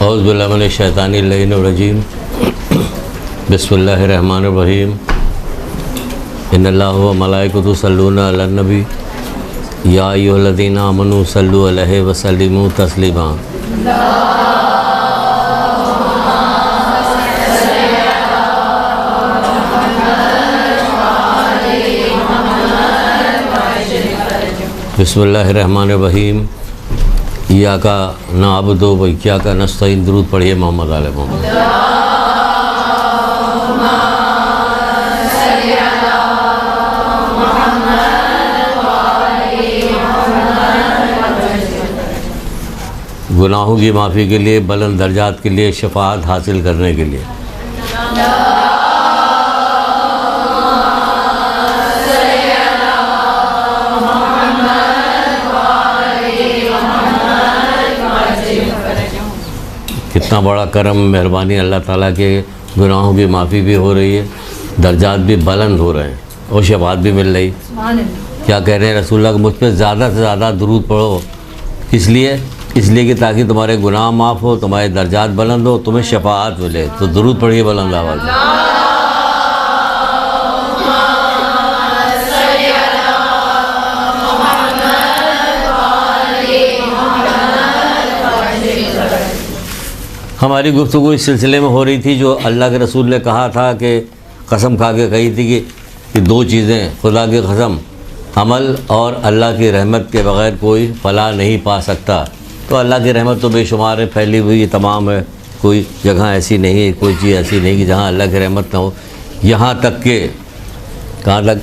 औज़ु बिल्लाहि मिनश शैतानिर रजीम। बिस्मिल्लाहिर्रहमानिर्रहीम। इन्नल्लाह व मलाइकतुहु यस्सल्लूना अलन नबी या अय्युहल्लज़ीना आमनू सल्लु अलैहि व सल्लिमू तस्लीमा। बिस्मिल्लाहिर्रहमानिर्रहीम। इय्याका नअबुदु व इय्याका नस्तईन। दुरूद पढ़िए मोहम्मद आले मोहम्मद। गुनाहों की माफ़ी के लिए, बुलंद दर्जात के लिए, शफाअत हासिल करने के लिए। कितना बड़ा करम मेहरबानी अल्लाह ताला के। गुनाहों की माफ़ी भी हो रही है, दर्जात भी बुलंद हो रहे हैं और शफाअत भी मिल रही। क्या कह रहे हैं रसूलुल्लाह, मुझ पर ज़्यादा से ज़्यादा दुरूद पढ़ो। इसलिए कि ताकि तुम्हारे गुनाह माफ़ हो, तुम्हारे दर्जात बुलंद हो, तुम्हें शफाअत मिले। तो दुरूद पढ़िए बुलंद आवाज़ में। हमारी गुफ्तगू इस सिलसिले में हो रही थी जो अल्लाह के रसूल ने कहा था कि कसम खा के कही थी कि दो चीज़ें, खुदा की कसम, अमल और अल्लाह की रहमत के बग़ैर कोई फलाह नहीं पा सकता। तो अल्लाह की रहमत तो बेशुमार है, फैली हुई तमाम है। कोई जगह ऐसी नहीं है, कोई चीज़ ऐसी नहीं कि जहाँ अल्लाह की रहमत ना हो। यहाँ तक के कहाँ तक,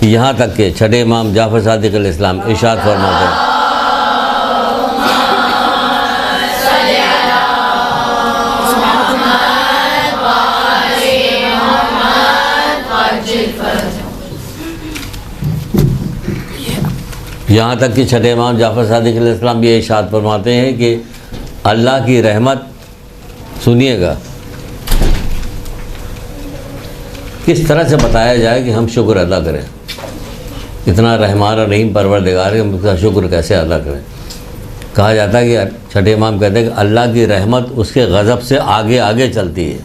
यहाँ तक के छठे इमाम जाफ़र सादिक़ अलैहिस्सलाम इरशाद फरमाते हैं, यहाँ तक कि छठे इमाम जाफ़र सादिक़ अलैहिस्सलाम भी इरशाद फरमाते हैं कि अल्लाह की रहमत, सुनिएगा, किस तरह से बताया जाए कि हम शुक्र अदा करें। इतना रहमान और रहीम परवरदिगार है, हम उसका शुक्र कैसे अदा करें। कहा जाता है कि छठे इमाम कहते हैं कि अल्लाह की रहमत उसके गज़ब से आगे आगे चलती है।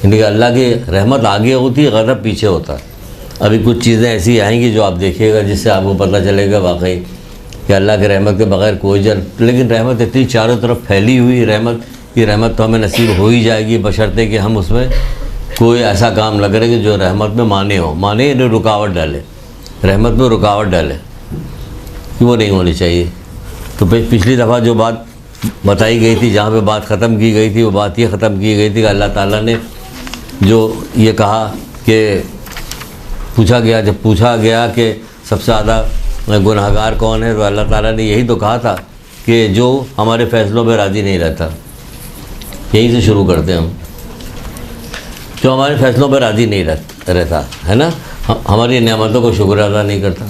यानी कि अल्लाह की रहमत आगे होती है, गज़ब पीछे होता है। अभी कुछ चीज़ें ऐसी आएंगी जो आप देखिएगा जिससे आपको पता चलेगा वाकई कि अल्लाह की रहमत के बगैर कोई लेकिन रहमत इतनी चारों तरफ फैली हुई, रहमत की रहमत तो हमें नसीब हो ही जाएगी, बशर्ते कि हम उसमें कोई ऐसा काम न करें कि जो रहमत में माने हो। माने यानी रुकावट डाले, रहमत में रुकावट डाले, कि वो नहीं होनी चाहिए। तो पिछली दफ़ा जो बात बताई गई थी, जहाँ पे बात ख़त्म की गई थी, वो बात ये ख़त्म की गई थी कि अल्लाह ताला ने जो ये कहा कि जब पूछा गया कि सबसे ज़्यादा गुनहगार कौन है, तो अल्लाह ताला ने यही तो कहा था कि जो हमारे फ़ैसलों में राज़ी नहीं रहता। यहीं से शुरू करते हैं हम। जो हमारे फ़ैसलों पर राज़ी नहीं रहता है ना, हमारी नेमतों को शुक्र अदा नहीं करता।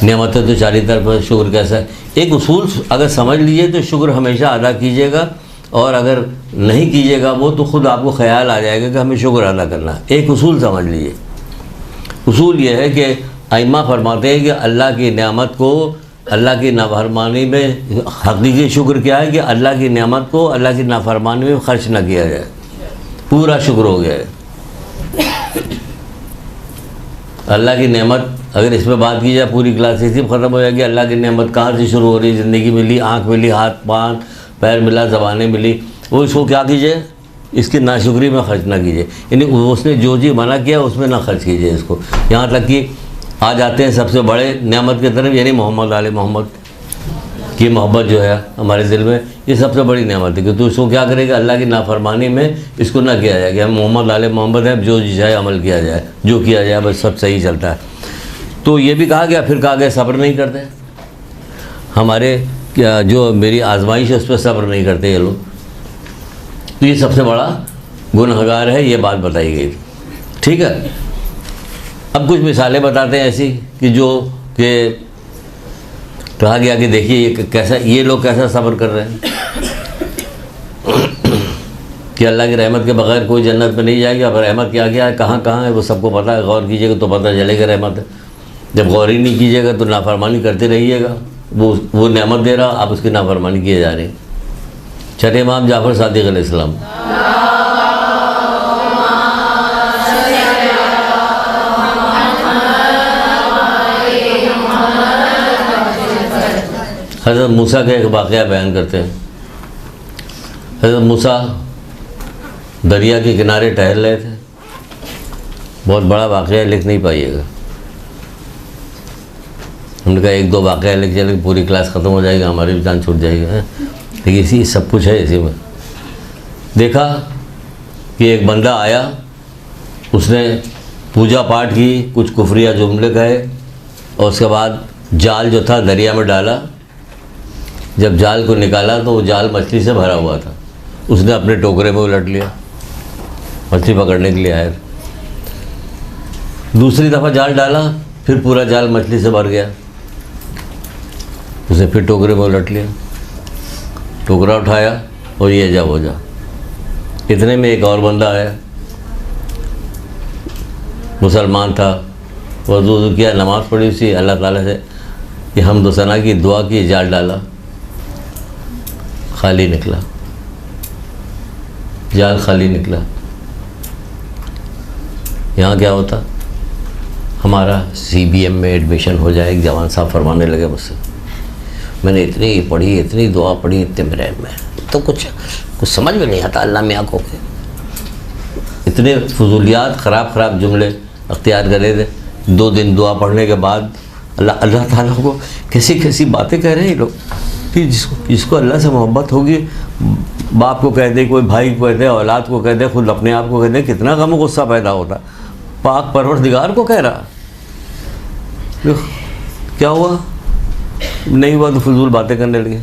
नेमतें तो चारी तरफ, शुक्र कैसा है। एक उसूल अगर समझ लीजिए तो शुक्र हमेशा अदा कीजिएगा, और अगर नहीं कीजिएगा वो तो ख़ुद आपको ख़याल आ जाएगा कि हमें शुक्र अदा करना है। एक उसूल समझ लीजिए। उसूल ये है कि अइम्मा फरमाते हैं कि अल्लाह की नेमत को, अल्लाह की नाफरमानी में हकीकी शुक्र क्या है कि अल्लाह की नेमत को अल्लाह की नाफरमानी में खर्च ना किया जाए, पूरा शुक्र हो गया है। अल्लाह की नेमत अगर इस पर बात की जाए, पूरी क्लास इसी पर ख़त्म हो जाएगी। अल्लाह की नेमत कहाँ से शुरू हो रही है? ज़िंदगी मिली, आँख मिली, हाथ पाँव पैर मिला, ज़बानें मिली, वो इसको क्या कीजिए, इसकी नाशुक्री में खर्च ना कीजिए। यानी उसने जो चीज़ मना किया उसमें ना खर्च कीजिए इसको। यहाँ तक कि आ जाते हैं सबसे बड़े नेमत की तरफ, यानी मोहम्मद आले मोहम्मद की मोहब्बत जो है हमारे दिल में, ये सबसे बड़ी नेमत है कि तो इसको क्या करेगा, अल्लाह की नाफरमानी में इसको ना किया जाए कि हम मोहम्मद आले मोहम्मद हैं, जो चाहे अमल किया जाए, जो किया जाए बस सब सही चलता है। तो ये भी कहा गया, फिर कहा गया सब्र नहीं करते हमारे, क्या जो मेरी आजमाइश है उस पर सब्र नहीं करते ये लोग, तो ये सबसे बड़ा गुनहगार है। ये बात बताई गई, ठीक है। अब कुछ मिसालें बताते हैं ऐसी कि जो कि कहा गया कि देखिए ये कैसा, ये लोग कैसा सब्र कर रहे हैं कि अल्लाह की रहमत के बगैर कोई जन्नत में नहीं जाएगा। अब रहमत क्या क्या है, कहाँ कहाँ है, वो सबको पता है। गौर कीजिएगा तो पता चलेगा रहमत है। जब गौर ही नहीं कीजिएगा तो नाफरमानी करते रहिएगा। वो नेमत दे रहा, आप उसकी नाफरमानी किए जा रहे हैं। छठे इमाम जाफ़र सादिक़ अलैहिस्सलाम। हज़रत मूसा का एक वाक़या बयान करते हैं। हज़रत मूसा दरिया के किनारे टहल रहे थे। बहुत बड़ा वाक़या लिख नहीं पाइएगा, हमने कहा एक दो वाक़या लिख चले पूरी क्लास ख़त्म हो जाएगी, हमारी भी जान छूट जाएगी, है। लेकिन इसी सब कुछ है इसी में। देखा कि एक बंदा आया, उसने पूजा पाठ की, कुछ कुफरिया जुमले कहे और उसके बाद जाल जो था दरिया में डाला। जब जाल को निकाला तो वो जाल मछली से भरा हुआ था। उसने अपने टोकरे में उलट लिया, मछली पकड़ने के लिए आया। दूसरी दफ़ा जाल डाला, फिर पूरा जाल मछली से भर गया। उसे फिर टोकरे में उलट लिया, टोकरा उठाया और ये जा वो जा। इतने में एक और बंदा आया, मुसलमान था, वज़ू किया, नमाज़ पढ़ी उसी, अल्लाह ताला से कि हम्द सना की दुआ की, जाल डाला, खाली निकला, जाल खाली निकला। यहाँ क्या होता, हमारा CBM में एडमिशन हो जाए। एक जवान साहब फरमाने लगे मुझसे, मैंने इतनी पढ़ी, इतनी दुआ पढ़ी, इतने मेरे में तो कुछ समझ में नहीं आता अल्लाह में आँखों के। इतने फजूलियात ख़राब जुमले अख्तियार करे थे। 2 दिन दुआ पढ़ने के बाद अल्लाह ताला को कैसी कैसी बातें कह रहे हैं लोग कि जिसको अल्लाह से मोहब्बत होगी, बाप को कह दे, कोई भाई को कह दे, औलाद को कह दे, खुद अपने आप को कह दे, कितना गम गुस्सा पैदा होता। पाक परवरदिगार को कह रहा, क्या हुआ, नहीं हुआ तो फजूल बातें करने लगे।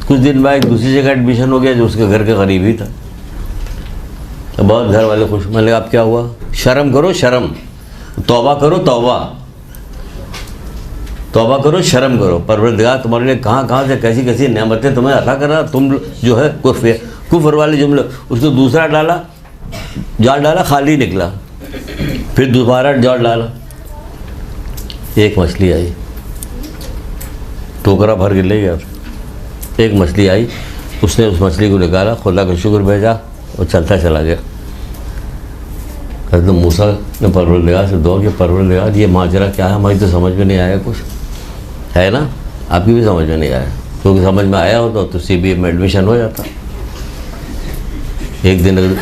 कुछ दिन बाद दूसरी जगह एडमिशन हो गया जो उसके घर के करीब ही था। तो बहुत घर वाले खुश। मैंने कहा अब क्या हुआ, शर्म करो, शर्म, तौबा करो, तौबा करो, शर्म करो। परवरदिगार तुम्हारे लिए कहाँ से कैसी कैसी नेमतें तुम्हें अता कर रहा, तुम जो है कुफ्र वाले जुमले। उसको दूसरा डाला, जाल डाला, खाली निकला, फिर दोबारा जाल डाला, एक मछली आई, टोकरा भर के ले गया। एक मछली आई, उसने उस मछली को निकाला, खुदा का शुक्र भेजा और चलता चला गया। हज़रत मूसा ने परवरदिगार से दुआ कि परवरदिगार ये माजरा क्या है, हमारी तो समझ में नहीं आया, कुछ है ना, आपकी भी समझ में नहीं आया, क्योंकि समझ में आया होता तो CBM में एडमिशन हो जाता। एक दिन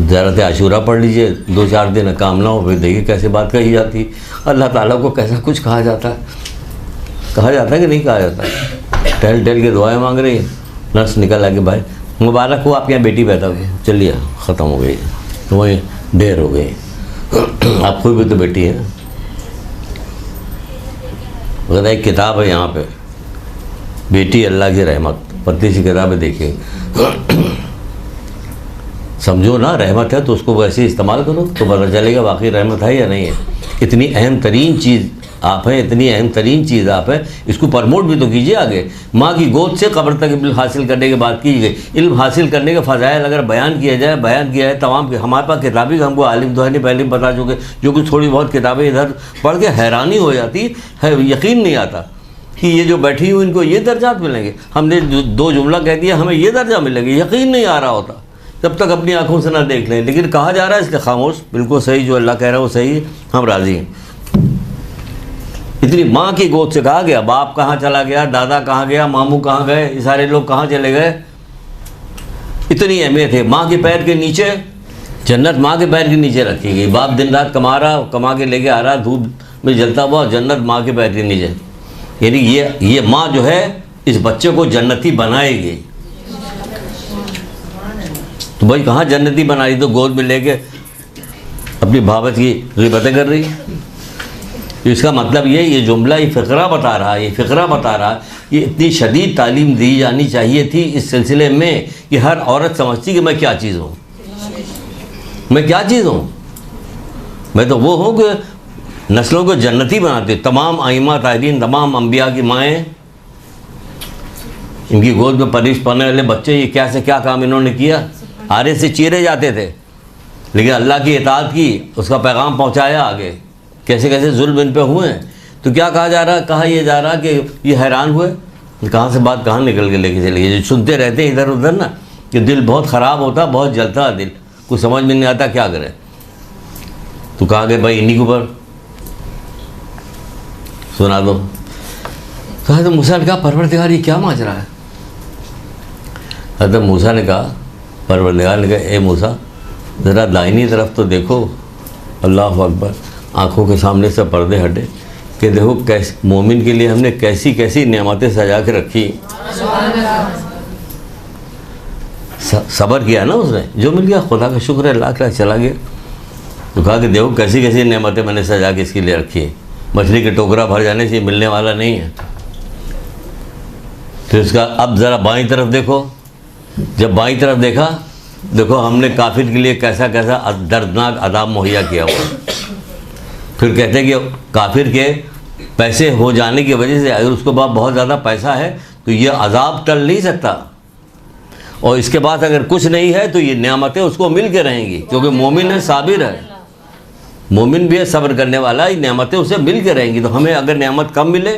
ज़रात आशूरा पढ़ लीजिए, 2-4 दिन काम ना हो, फिर देखिए कैसे बात कही जाती। अल्लाह ताला को कैसा कुछ कहा जाता है, कि नहीं कहा जाता। टहल के दुआएं मांग रही है, नर्स निकल आके भाई मुबारक हो, आपके यहाँ बेटी पैदा हुई, चलिए ख़त्म हो गई, तो वही ढेर हो गई, आपको भी तो बेटी है। अगर एक किताब है यहाँ पे, बेटी अल्लाह की रहमत, पतली सी किताबें देखिए, समझो ना रहमत है तो उसको वैसे इस्तेमाल करो तो पता चलेगा वाकई रहमत है या नहीं है। इतनी अहम तरीन चीज़ आप हैं, इतनी अहम तरीन चीज़ आप हैं, इसको प्रमोट भी तो कीजिए आगे। माँ की गोद से कब्र तक इल्म हासिल करने की बात की गई। इल्म हासिल करने के फ़ज़ाइल अगर बयान किया जाए, बयान किया है तमाम के, हमारे पास किताबें हमको आलिम तो है नहीं, पहले बता चुके, जो कुछ थोड़ी बहुत किताबें इधर पढ़ के हैरानी हो जाती है, यकीन नहीं आता कि ये जो बैठी हुई इनको ये दर्जात मिलेंगे। हमने 2 जुमला कह दिया, हमें ये दर्जा मिलेंगे, यकीन नहीं आ रहा होता जब तक अपनी आंखों से ना देख लें। लेकिन कहा जा रहा है इसलिए खामोश, बिल्कुल सही, जो अल्लाह कह रहा है वो सही है, हम राज़ी हैं। इतनी माँ की गोद से कहा गया, बाप कहाँ चला गया, दादा कहाँ गया, मामू कहाँ गए, ये सारे लोग कहाँ चले गए, इतनी अहमियत है। माँ के पैर के नीचे जन्नत, माँ के पैर के नीचे रखी गई। बाप दिन रात कमा के लेके आ रहा, धूप में जलता हुआ, जन्नत माँ के पैर के नीचे। यानी ये माँ जो है इस बच्चे को जन्नती बनाएगी। तो भाई कहाँ जन्नती बना रही, तो गोद में लेके अपनी भावत की ग़िबतें कर रही। तो इसका मतलब ये जुमला, ये फ़िक्रा बता रहा है, ये इतनी शदीद तालीम दी जानी चाहिए थी इस सिलसिले में कि हर औरत समझती कि मैं क्या चीज़ हूँ, मैं तो वो हूँ कि नस्लों को जन्नती बनाते। तमाम आइमा तारीन, तमाम अम्बिया की माएँ, इनकी गोद में परवरिश पाने वाले बच्चे, ये क्या से क्या काम इन्होंने किया। आरे से चीरे जाते थे, लेकिन अल्लाह की इताअत की, उसका पैगाम पहुँचाया आगे, कैसे कैसे जुल्म इन पे हुए हैं। तो क्या कहा जा रहा, कहा यह जा रहा कि ये हैरान हुए, कहाँ से बात कहाँ निकल के लेके चली गई। जो सुनते रहते हैं इधर उधर ना, कि दिल बहुत ख़राब होता, बहुत जलता दिल, कुछ समझ में नहीं आता क्या करें। तो कहाँ गए भाई, इन्हीं के ऊपर सुना दो। कहा तो मूसा ने कहा परवरदिगार ये क्या माजरा है। हज़रत मूसा ने कहा, परवरदिगार ने कहा ए मूसा ज़रा दाहिनी तरफ तो देखो। अल्लाह अकबर। आँखों के सामने से पर्दे हटे कि देखो कैसे मोमिन के लिए हमने कैसी कैसी नेमतें सजा के रखी। सब्र किया ना उसने, जो मिल गया खुदा का शुक्र है, लाख लाख चला गया। तो कहा कि देखो कैसी कैसी नेमतें मैंने सजा के इसके लिए रखी है। मछली के टोकरा भर जाने से मिलने वाला नहीं है। तो इसका अब ज़रा बाईं तरफ देखो। जब बाईं तरफ देखा, देखो हमने काफिर के लिए कैसा कैसा दर्दनाक अदाब मुहैया किया हुआ। फिर कहते हैं कि काफिर के पैसे हो जाने की वजह से अगर उसके पास बहुत ज़्यादा पैसा है तो ये अजाब टल नहीं सकता, और इसके बाद अगर कुछ नहीं है तो ये नेमतें उसको मिल के रहेंगी, क्योंकि मोमिन है, साबिर है, मोमिन भी है, सब्र करने वाला, ये नेमतें उसे मिल के रहेंगी। तो हमें अगर नेमत कम मिले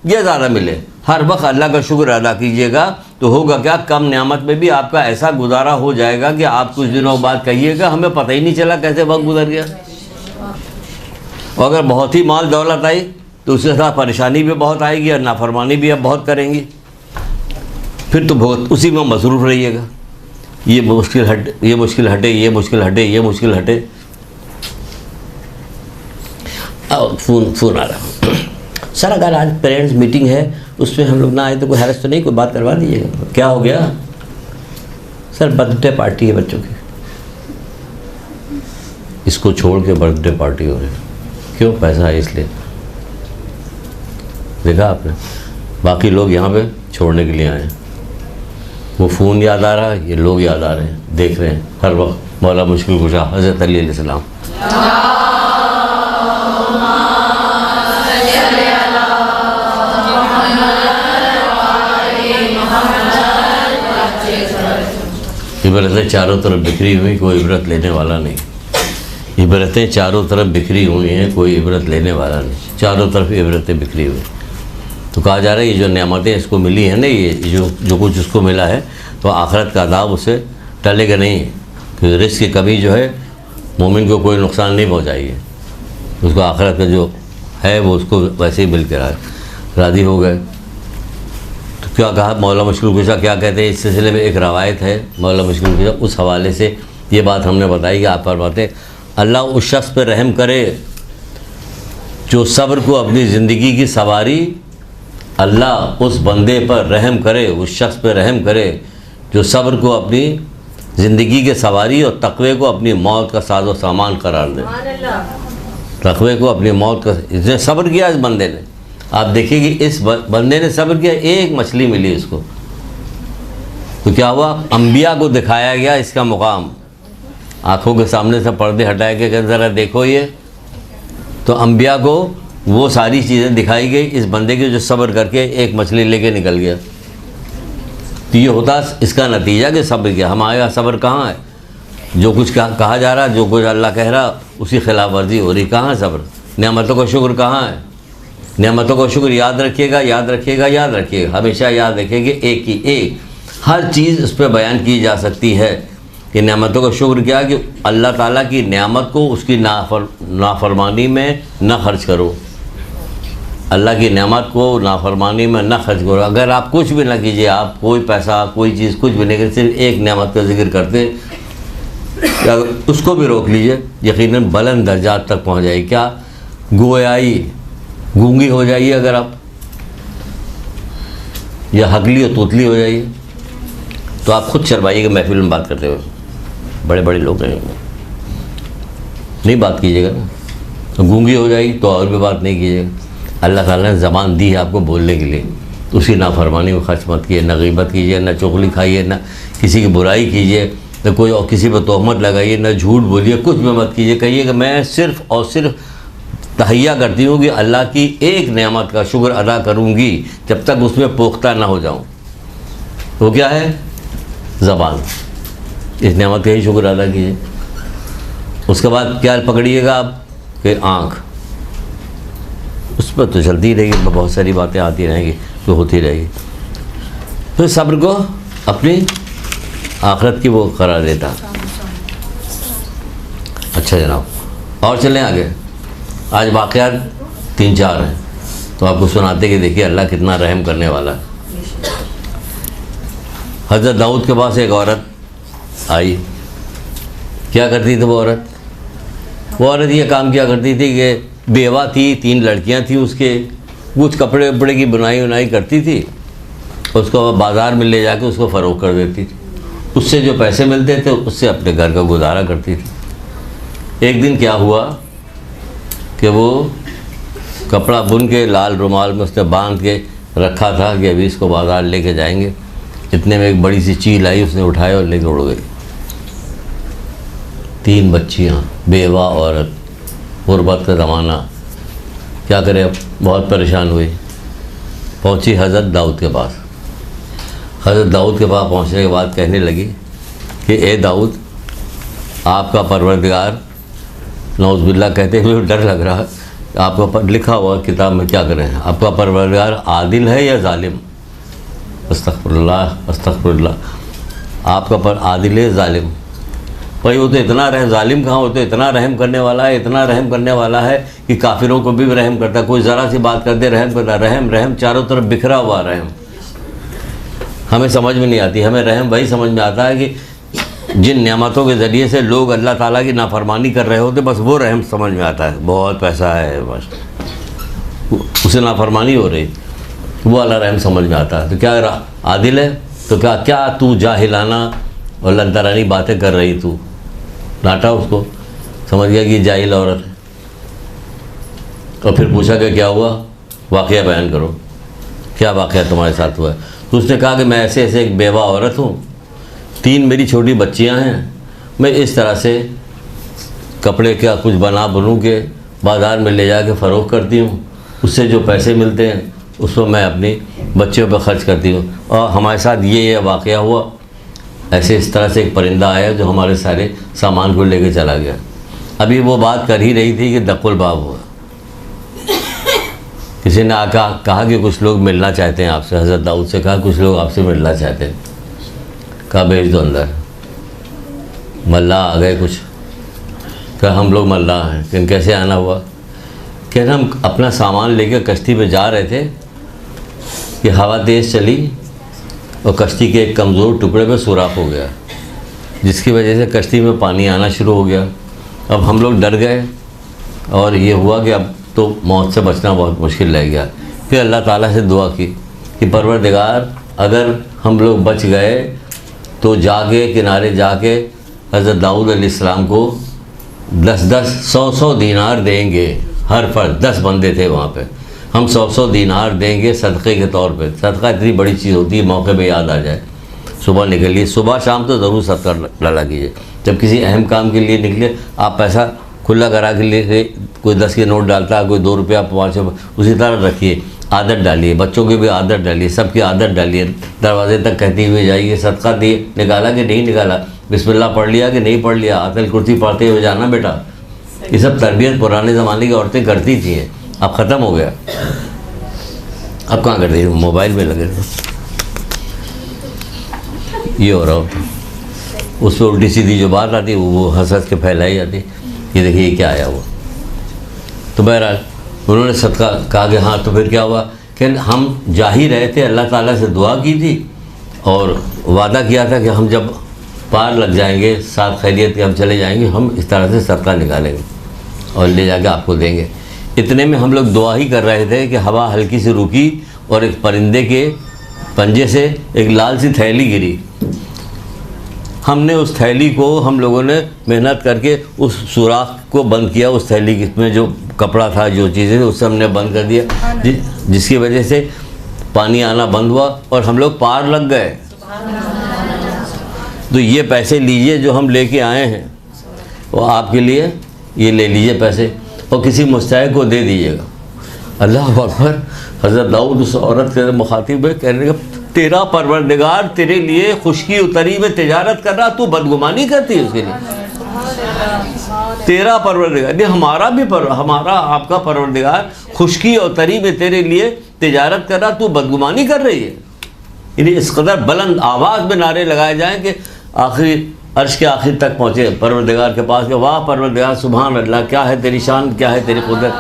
या ज़्यादा मिले, हर वक्त अल्लाह का शुक्र अदा कीजिएगा। तो होगा क्या, कम नेमत में भी आपका ऐसा गुजारा हो जाएगा कि आप कुछ दिनों बाद कहिएगा हमें पता ही नहीं चला कैसे वक्त गुजर गया। और अगर बहुत ही माल दौलत आई तो उसके साथ परेशानी भी बहुत आएगी और नाफरमानी भी आप बहुत करेंगी। फिर तो बहुत उसी में मसरूफ़ रहिएगा, ये मुश्किल हटे, ये मुश्किल हटे, ये मुश्किल हटे, ये मुश्किल हटे। फ़ोन आ रहा सर, अगर आज पेरेंट्स मीटिंग है उसमें हम लोग ना आए तो कोई हैरस तो नहीं, कोई बात करवा दीजिएगा। क्या हो गया सर? बर्थडे पार्टी है बच्चों की। इसको छोड़ के बर्थडे पार्टी हो रही है, क्यों? पैसा है इसलिए। देखा आपने, बाकी लोग यहाँ पे छोड़ने के लिए आए हैं। वो फ़ोन याद आ रहा है, ये लोग याद आ रहे हैं, देख रहे हैं हर वक्त मौला मुश्किल कुशा हज़रत अली अलैहिस्सलाम। इबरतें चारों तरफ बिखरी हुई, कोई इबरत लेने वाला नहीं। इबरतें चारों तरफ बिखरी हुई हैं, कोई इबरत लेने वाला नहीं। चारों तरफ इबरतें बिखरी हुई। तो कहा जा रहा है ये जो नेमतें इसको मिली हैं ना, ये जो कुछ उसको मिला है, तो आखिरत का अदाब उसे टलेगा नहीं, क्योंकि रिस्क की कमी जो है मोमिन को कोई नुकसान नहीं पहुँचाएगी। उसको आखिरत का जो है वो उसको वैसे ही मिल के राज़ी हो गए। तो क्या कहा मौला मुश्किल कुशा, क्या कहते हैं इस सिलसिले में? एक रवायत है मौला मुश्किल कुशा, उस हवाले से ये बात हमने बताई कि आप फरमाते अल्लाह उस शख्स पर रहम करे जो सब्र को अपनी ज़िंदगी की सवारी, अल्लाह उस बंदे पर रहम करे, उस शख्स पर रहम करे जो सब्र को अपनी ज़िंदगी के सवारी और तक़वे को अपनी मौत का साज़ो सामान करार दे। तक़वे को अपनी मौत का, इसने सब्र किया इस बंदे ने। आप देखिए कि इस बंदे ने सब्र किया, एक मछली मिली इसको, तो क्या हुआ? अंबिया को दिखाया गया इसका मुकाम, आँखों के सामने से पर्दे हटाए के ज़रा देखो ये, तो अंबिया को वो सारी चीज़ें दिखाई गई इस बंदे के जो सब्र करके एक मछली लेके निकल गया। तो ये होता इसका नतीजा कि सब्र किया। हमारा सब्र कहाँ है? जो कुछ कहा जा रहा, जो कुछ अल्लाह कह रहा, उसकी खिलाफ वर्जी हो रही। कहाँ है सब्र? नेमतों का शुक्र कहाँ है? नेमतों का शुक्र याद रखिएगा, याद रखिएगा, याद रखिएगा, हमेशा याद रखिएगा। एक ही एक हर चीज़ उस पर बयान की जा सकती है कि नेमतों का शुक्र क्या, कि अल्लाह ताला की नेमत को उसकी नाफरमानी में न खर्च करो। अल्लाह की नेमत को नाफरमानी में न खर्च करो। अगर आप कुछ भी ना कीजिए, आप कोई पैसा कोई चीज़ कुछ भी नहीं करते, सिर्फ एक नेमत का जिक्र करते, उसको भी रोक लीजिए, यकीनन बुलंद दर्जात तक पहुँच जाएगी। क्या? गोयाई, गूंगी हो जाइए अगर आप, या हगली और तोतली हो जाइए, तो आप खुद शर्माइएगा महफिल में बात करते हुए। बड़े बड़े लोग नहीं बात कीजिएगा ना, तो गूंगी हो जाएगी तो और भी बात नहीं कीजिएगा। अल्लाह ताला ने ज़बान दी है आपको बोलने के लिए, तो उसी नाफरमानी को खर्च मत कीजिए, ना गीबत कीजिए, ना चुगली खाइए, ना किसी की बुराई कीजिए, ना कोई और किसी पर तोहमत लगाइए, ना झूठ बोलिए, कुछ भी मत कीजिए। कहिए कि मैं सिर्फ़ और सिर्फ तहैया करती हूँ कि अल्लाह की एक नेमत का शुक्र अदा करूँगी जब तक उसमें पोख्ता ना हो जाऊँ। तो क्या है? ज़बान। इस नेमत का ही शुक्र अदा कीजिए। उसके बाद क्या पकड़िएगा आप? कि आँख, उस पर तो चलती रहेगी, बहुत सारी बातें आती रहेंगी, तो होती रहेगी। फिर सब्र को अपनी आखिरत की वो करार देता। अच्छा जनाब, और चलें आगे। आज वाक़यात 3-4 हैं, तो आपको सुनाते कि देखिए अल्लाह कितना रहम करने वाला। हज़रत दाऊद के पास एक औरत आई। क्या करती थी वो औरत? वो औरत ये काम किया करती थी कि बेवा थी, 3 लड़कियां थी उसके, कुछ कपड़े वपड़े की बुनाई उनाई करती थी, उसको बाज़ार में ले जाके उसको फ़रोख्त कर देती थी। उससे जो पैसे मिलते थे उससे अपने घर का गुजारा करती थी। एक दिन क्या हुआ कि वो कपड़ा बुन के लाल रुमाल में उसने बांध के रखा था कि अभी इसको बाज़ार लेके जाएंगे। इतने में एक बड़ी सी चील आई, उसने उठाया और लेके उड़ गई। 3 बच्चियाँ, बेवा औरत, गुरबत का ज़माना, क्या करे अब, बहुत परेशान हुई। पहुँची हज़रत दाऊद के पास। हज़रत दाऊद के पास पहुँचने के बाद कहने लगी कि ए दाऊद, आपका परवरदिगार, नौज़ुबिल्लाह कहते हुए डर लग रहा है, आपका लिखा हुआ किताब में क्या करें, आपका परवरदिगार आदिल है या जालिम? अस्तग़फिरुल्लाह अस्तग़फिरुल्लाह। आपका पर आदिल है जालिम? भाई वो तो इतना जालिम कहाँ, वो तो इतना रहम करने वाला है, इतना रहम करने वाला है कि काफिरों को भी रहम करता है। कोई ज़रा सी बात कर दे रहम करता, रहम रहम चारों तरफ बिखरा हुआ रहम। हमें समझ में नहीं आती। हमें रहम वही समझ में आता है कि जिन नेमतों के ज़रिए से लोग अल्लाह ताला की नाफरमानी कर रहे होते, बस वो रहम समझ में आता है। बहुत पैसा है, बस उसे नाफरमानी हो रही, वो वाला रहम समझ में आता है। तो क्या आदिल है? तो क्या तू जाहिलाना और लंतरानी बातें कर रही, तू डांटा उसको, समझ गया कि जाहिल औरत है। और फिर पूछा कि क्या हुआ, वाक़या बयान करो, क्या वाक़या तुम्हारे साथ हुआ है? तो उसने कहा कि मैं ऐसे ऐसे एक बेवा औरत हूँ, 3 मेरी छोटी बच्चियाँ हैं, मैं इस तरह से कपड़े क्या कुछ बुनूँ के बाज़ार में ले जाके फ़रोख्त करती हूँ, उससे जो पैसे मिलते हैं उसको मैं अपनी बच्चियों पर ख़र्च करती हूँ। और हमारे साथ ये वाक़या हुआ, ऐसे इस तरह से एक परिंदा आया जो हमारे सारे सामान को लेके चला गया। अभी वो बात कर ही रही थी कि दक्कुल बाब हुआ। किसी ने आका कहा कि कुछ लोग मिलना चाहते हैं आपसे। हज़रत दाऊद से कहा कुछ लोग आपसे मिलना चाहते हैं। कहा भेज दो अंदर। मल्ला आ गए कुछ। कहा हम लोग मल्ला हैं। लेकिन कैसे आना हुआ? कह रहे हम अपना सामान लेकर कश्ती पे जा रहे थे कि हवा तेज़ चली और कश्ती के एक कमज़ोर टुकड़े पे सुराख हो गया, जिसकी वजह से कश्ती में पानी आना शुरू हो गया। अब हम लोग डर गए और ये हुआ कि अब तो मौत से बचना बहुत मुश्किल रह गया। फिर अल्लाह ताला से दुआ की कि परवरदिगार, अगर हम लोग बच गए तो जाके किनारे जाके हज़रत दाऊद अलैहिस्सलाम को 10-10, 100-100 दीनार देंगे हर फर्द। 10 बंदे थे वहाँ पे, हम 100-100 दीनार देंगे सदक़े के तौर पे। सदका इतनी बड़ी चीज़ होती है, मौके पे याद आ जाए। सुबह निकलिए, सुबह शाम तो ज़रूर सदका डाला कीजिए। जब किसी अहम काम के लिए निकले, आप पैसा खुला करा के लिए, कोई 10 के नोट डालता है, कोई 2 रुपया 5 रुपये, उसी तरह रखिए। आदत डालिए, बच्चों की भी आदत डालिए, सबकी आदत डालिए। दरवाजे तक कहती हुए जाइए सदका दिए, निकाला कि नहीं निकाला, बिस्मिल्लाह पढ़ लिया कि नहीं पढ़ लिया, आतल कुर्सी पढ़ते हुए जाना बेटा। ये सब तरबियत पुराने ज़माने की औरतें करती थी, अब ख़त्म हो गया। अब कहाँ करती, मोबाइल में लगे ये हो रहा होता। उस पर उल्टी सीधी जो बात आती वो हंस हंस के फैलाई जाती, ये देखिए ये क्या आया हुआ। तो बहरहाल उन्होंने सदका कहा कि हाँ। तो फिर क्या हुआ कि हम जा ही रहे थे, अल्लाह ताला से दुआ की थी और वादा किया था कि हम जब पार लग जाएंगे, साथ खैरियत के हम चले जाएंगे, हम इस तरह से सदका निकालेंगे और ले जाके आपको देंगे। इतने में हम लोग दुआ ही कर रहे थे कि हवा हल्की से रुकी और एक परिंदे के पंजे से एक लाल सी थैली गिरी। हमने उस थैली को, हम लोगों ने मेहनत करके उस सुराख को बंद किया, उस थैली में जो कपड़ा था, जो चीज़ें थी, उससे हमने बंद कर दिया, जिसकी वजह से पानी आना बंद हुआ और हम लोग पार लग गए। तो ये पैसे लीजिए जो हम लेके आए हैं, वो आपके लिए, ये ले लीजिए पैसे और किसी मुस्तहिक को दे दीजिएगा। अल्लाह अकबर। हज़रत दाऊद उस औरत के मुखातिब है, कहने लगा तेरा परवरदिगार तेरे लिए खुशकी उतरी में तिजारत कर रहा, तू बदगुमानी करती है उसके लिए। तेरा परवरदिगार नहीं, हमारा आपका परवरदिगार खुशकी और तरी में तेरे लिए तिजारत कर रहा, तू बदगुमानी कर रही है। यानी इस कदर बुलंद आवाज़ में नारे लगाए जाएं कि आखिरी अर्श के आखिर तक पहुँचे परवरदिगार के पास कि वाह परवरदिगार सुभान अल्लाह, क्या है तेरी शान, क्या है तेरी कुदरत।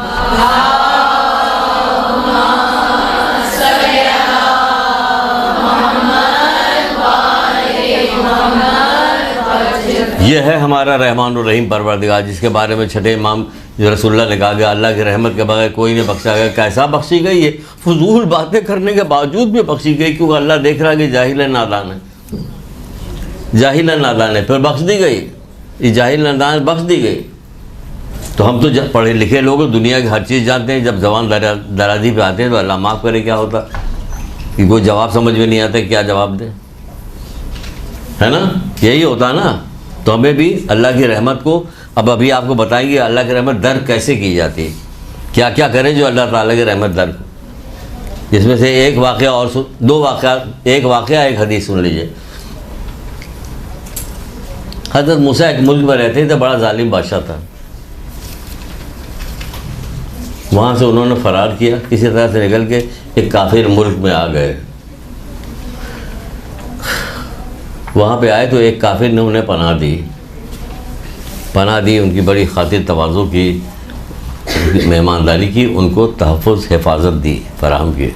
यह है हमारा रहमान और रहीम परवरदिगार, जिसके बारे में छठे इमाम रसूलुल्लाह ने कहा गया अल्लाह की रहमत के बगैर कोई नहीं बख्शा गया। कैसा बख्शी गई है? फजूल बातें करने के बावजूद भी बख्शी गई, क्योंकि अल्लाह देख रहा है कि जाहिल नादान है, जाहिल नादान है, फिर बख्श दी गई। ये जाहिल नादान बख्श दी गई। तो हम तो पढ़े लिखे लोग दुनिया की हर चीज़ जानते हैं, जब जबान दराजी पे आते हैं तो अल्लाह माफ़ करे क्या होता कि कोई जवाब समझ में नहीं आता, क्या जवाब दे, है ना, यही होता ना। तो हमें भी अल्लाह की रहमत को, अब अभी आपको बताएंगे अल्लाह की रहमत दर कैसे की जाती है, क्या क्या करें जो अल्लाह ताला की रहमत दर को। इसमें से एक वाक़या और दो वाक़या, एक वाक़या एक हदीस सुन लीजिए। हज़रत मूसा एक मुल्क में रहते थे, बड़ा जालिम बादशाह था। वहाँ से उन्होंने फ़रार किया, किसी तरह से निकल के एक काफिर मुल्क में आ गए। वहाँ पे आए तो एक काफिर ने उन्हें पनाह दी, उनकी बड़ी खातिर तवाज़ु की, मेहमानदारी की, उनको तहफ़्फ़ुज़ हिफाजत दी, फराहम की।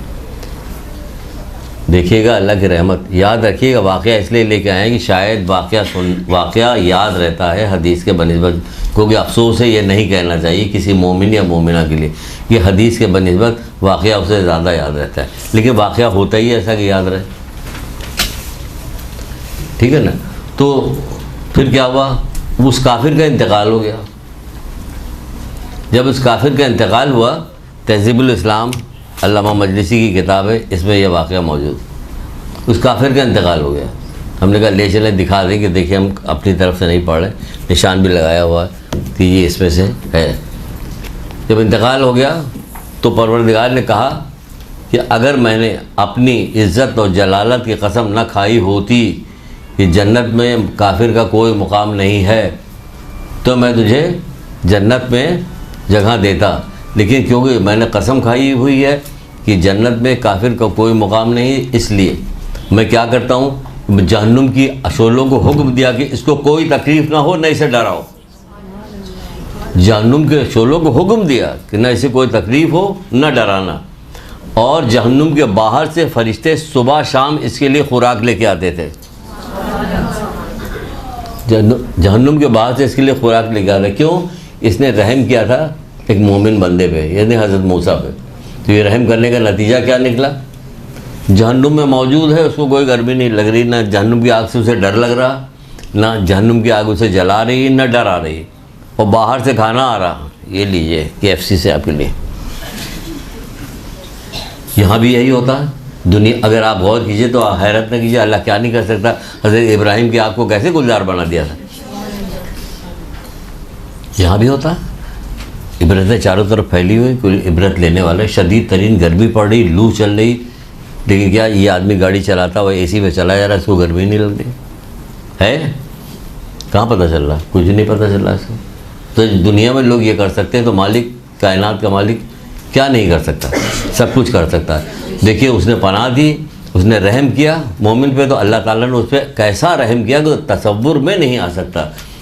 देखिएगा अल्लाह की रहमत, याद रखिएगा। वाक़या इसलिए लेके आए कि शायद वाक़या याद रहता है हदीस के बनिस्बत, क्योंकि अफसोस है ये नहीं कहना चाहिए किसी मोमिन या मोमिना के लिए कि हदीस के बनिस्बत वाक़या उससे ज़्यादा याद रहता है, लेकिन वाक़या होता ही ऐसा कि याद रहे, ठीक है ना। तो फिर क्या हुआ, उस काफिर का इंतकाल हो गया। जब उस काफिर का इंतकाल हुआ, तहज़ीबुल इस्लाम अल्लामा मजलिसी की किताब है, इसमें यह वाक़या मौजूद, उस काफिर का इंतकाल हो गया। हमने कहा ले चलें दिखा दें कि देखिए हम अपनी तरफ से नहीं पढ़ रहे, निशान भी लगाया हुआ है कि ये इसमें से है। जब इंतकाल हो गया तो परवरदिगार ने कहा कि अगर मैंने अपनी इज़्ज़त और जलालत की कसम न खाई होती कि जन्नत में काफिर का कोई मुकाम नहीं है, तो मैं तुझे जन्नत में जगह देता, लेकिन क्योंकि मैंने कसम खाई हुई है कि जन्नत में काफिर का कोई मुकाम नहीं, इसलिए मैं क्या करता हूँ, जहन्नुम की अशोलों को हुक्म दिया कि इसको कोई तकलीफ़ ना हो, न इसे डराओ। जहन्नुम के अशोलों को हुक्म दिया कि न इसे कोई तकलीफ़ हो, न डराना। और जहन्नुम के बाहर से फरिश्ते सुबह शाम इसके लिए खुराक लेके आते थे। जहन्नुम के बाहर से इसके लिए खुराक लेके आते। क्यों? इसने रहम किया था एक मोमिन बंदे पे, यानी हज़रत मूसा पे। तो ये रहम करने का नतीजा क्या निकला? जहन्नुम में मौजूद है, उसको कोई गर्मी नहीं लग रही, ना जहन्नुम की आग से उसे डर लग रहा, ना जहन्नुम की आग उसे जला रही, ना डर आ रही, और बाहर से खाना आ रहा। ये लीजिए KFC से आपके लिए। यहाँ भी यही होता है दुनिया। अगर आप गौर कीजिए तो हैरत न कीजिए, अल्लाह क्या नहीं कर सकता। हज़रत इब्राहिम की आग को कैसे गुलजार बना दिया था, यहाँ भी होता है। इबरतें चारों तरफ फैली हुई, कोई इबरत लेने वाले। शदीद तरीन गर्मी पड़ रही, लू चल रही, लेकिन क्या ये आदमी गाड़ी चलाता हुआ AC में चला जा रहा है, इसको गर्मी नहीं लग रही है? कहाँ पता चल रहा? कुछ नहीं पता चल रहा इसको। तो दुनिया में लोग ये कर सकते हैं, तो मालिक, कायनात का मालिक क्या नहीं कर सकता? सब कुछ कर सकता है। देखिए उसने पनाह दी, उसने रहम किया मोमिन पे, तो अल्लाह ताला ने उस पर कैसा रहम किया कि तसव्वुर में नहीं आ सकता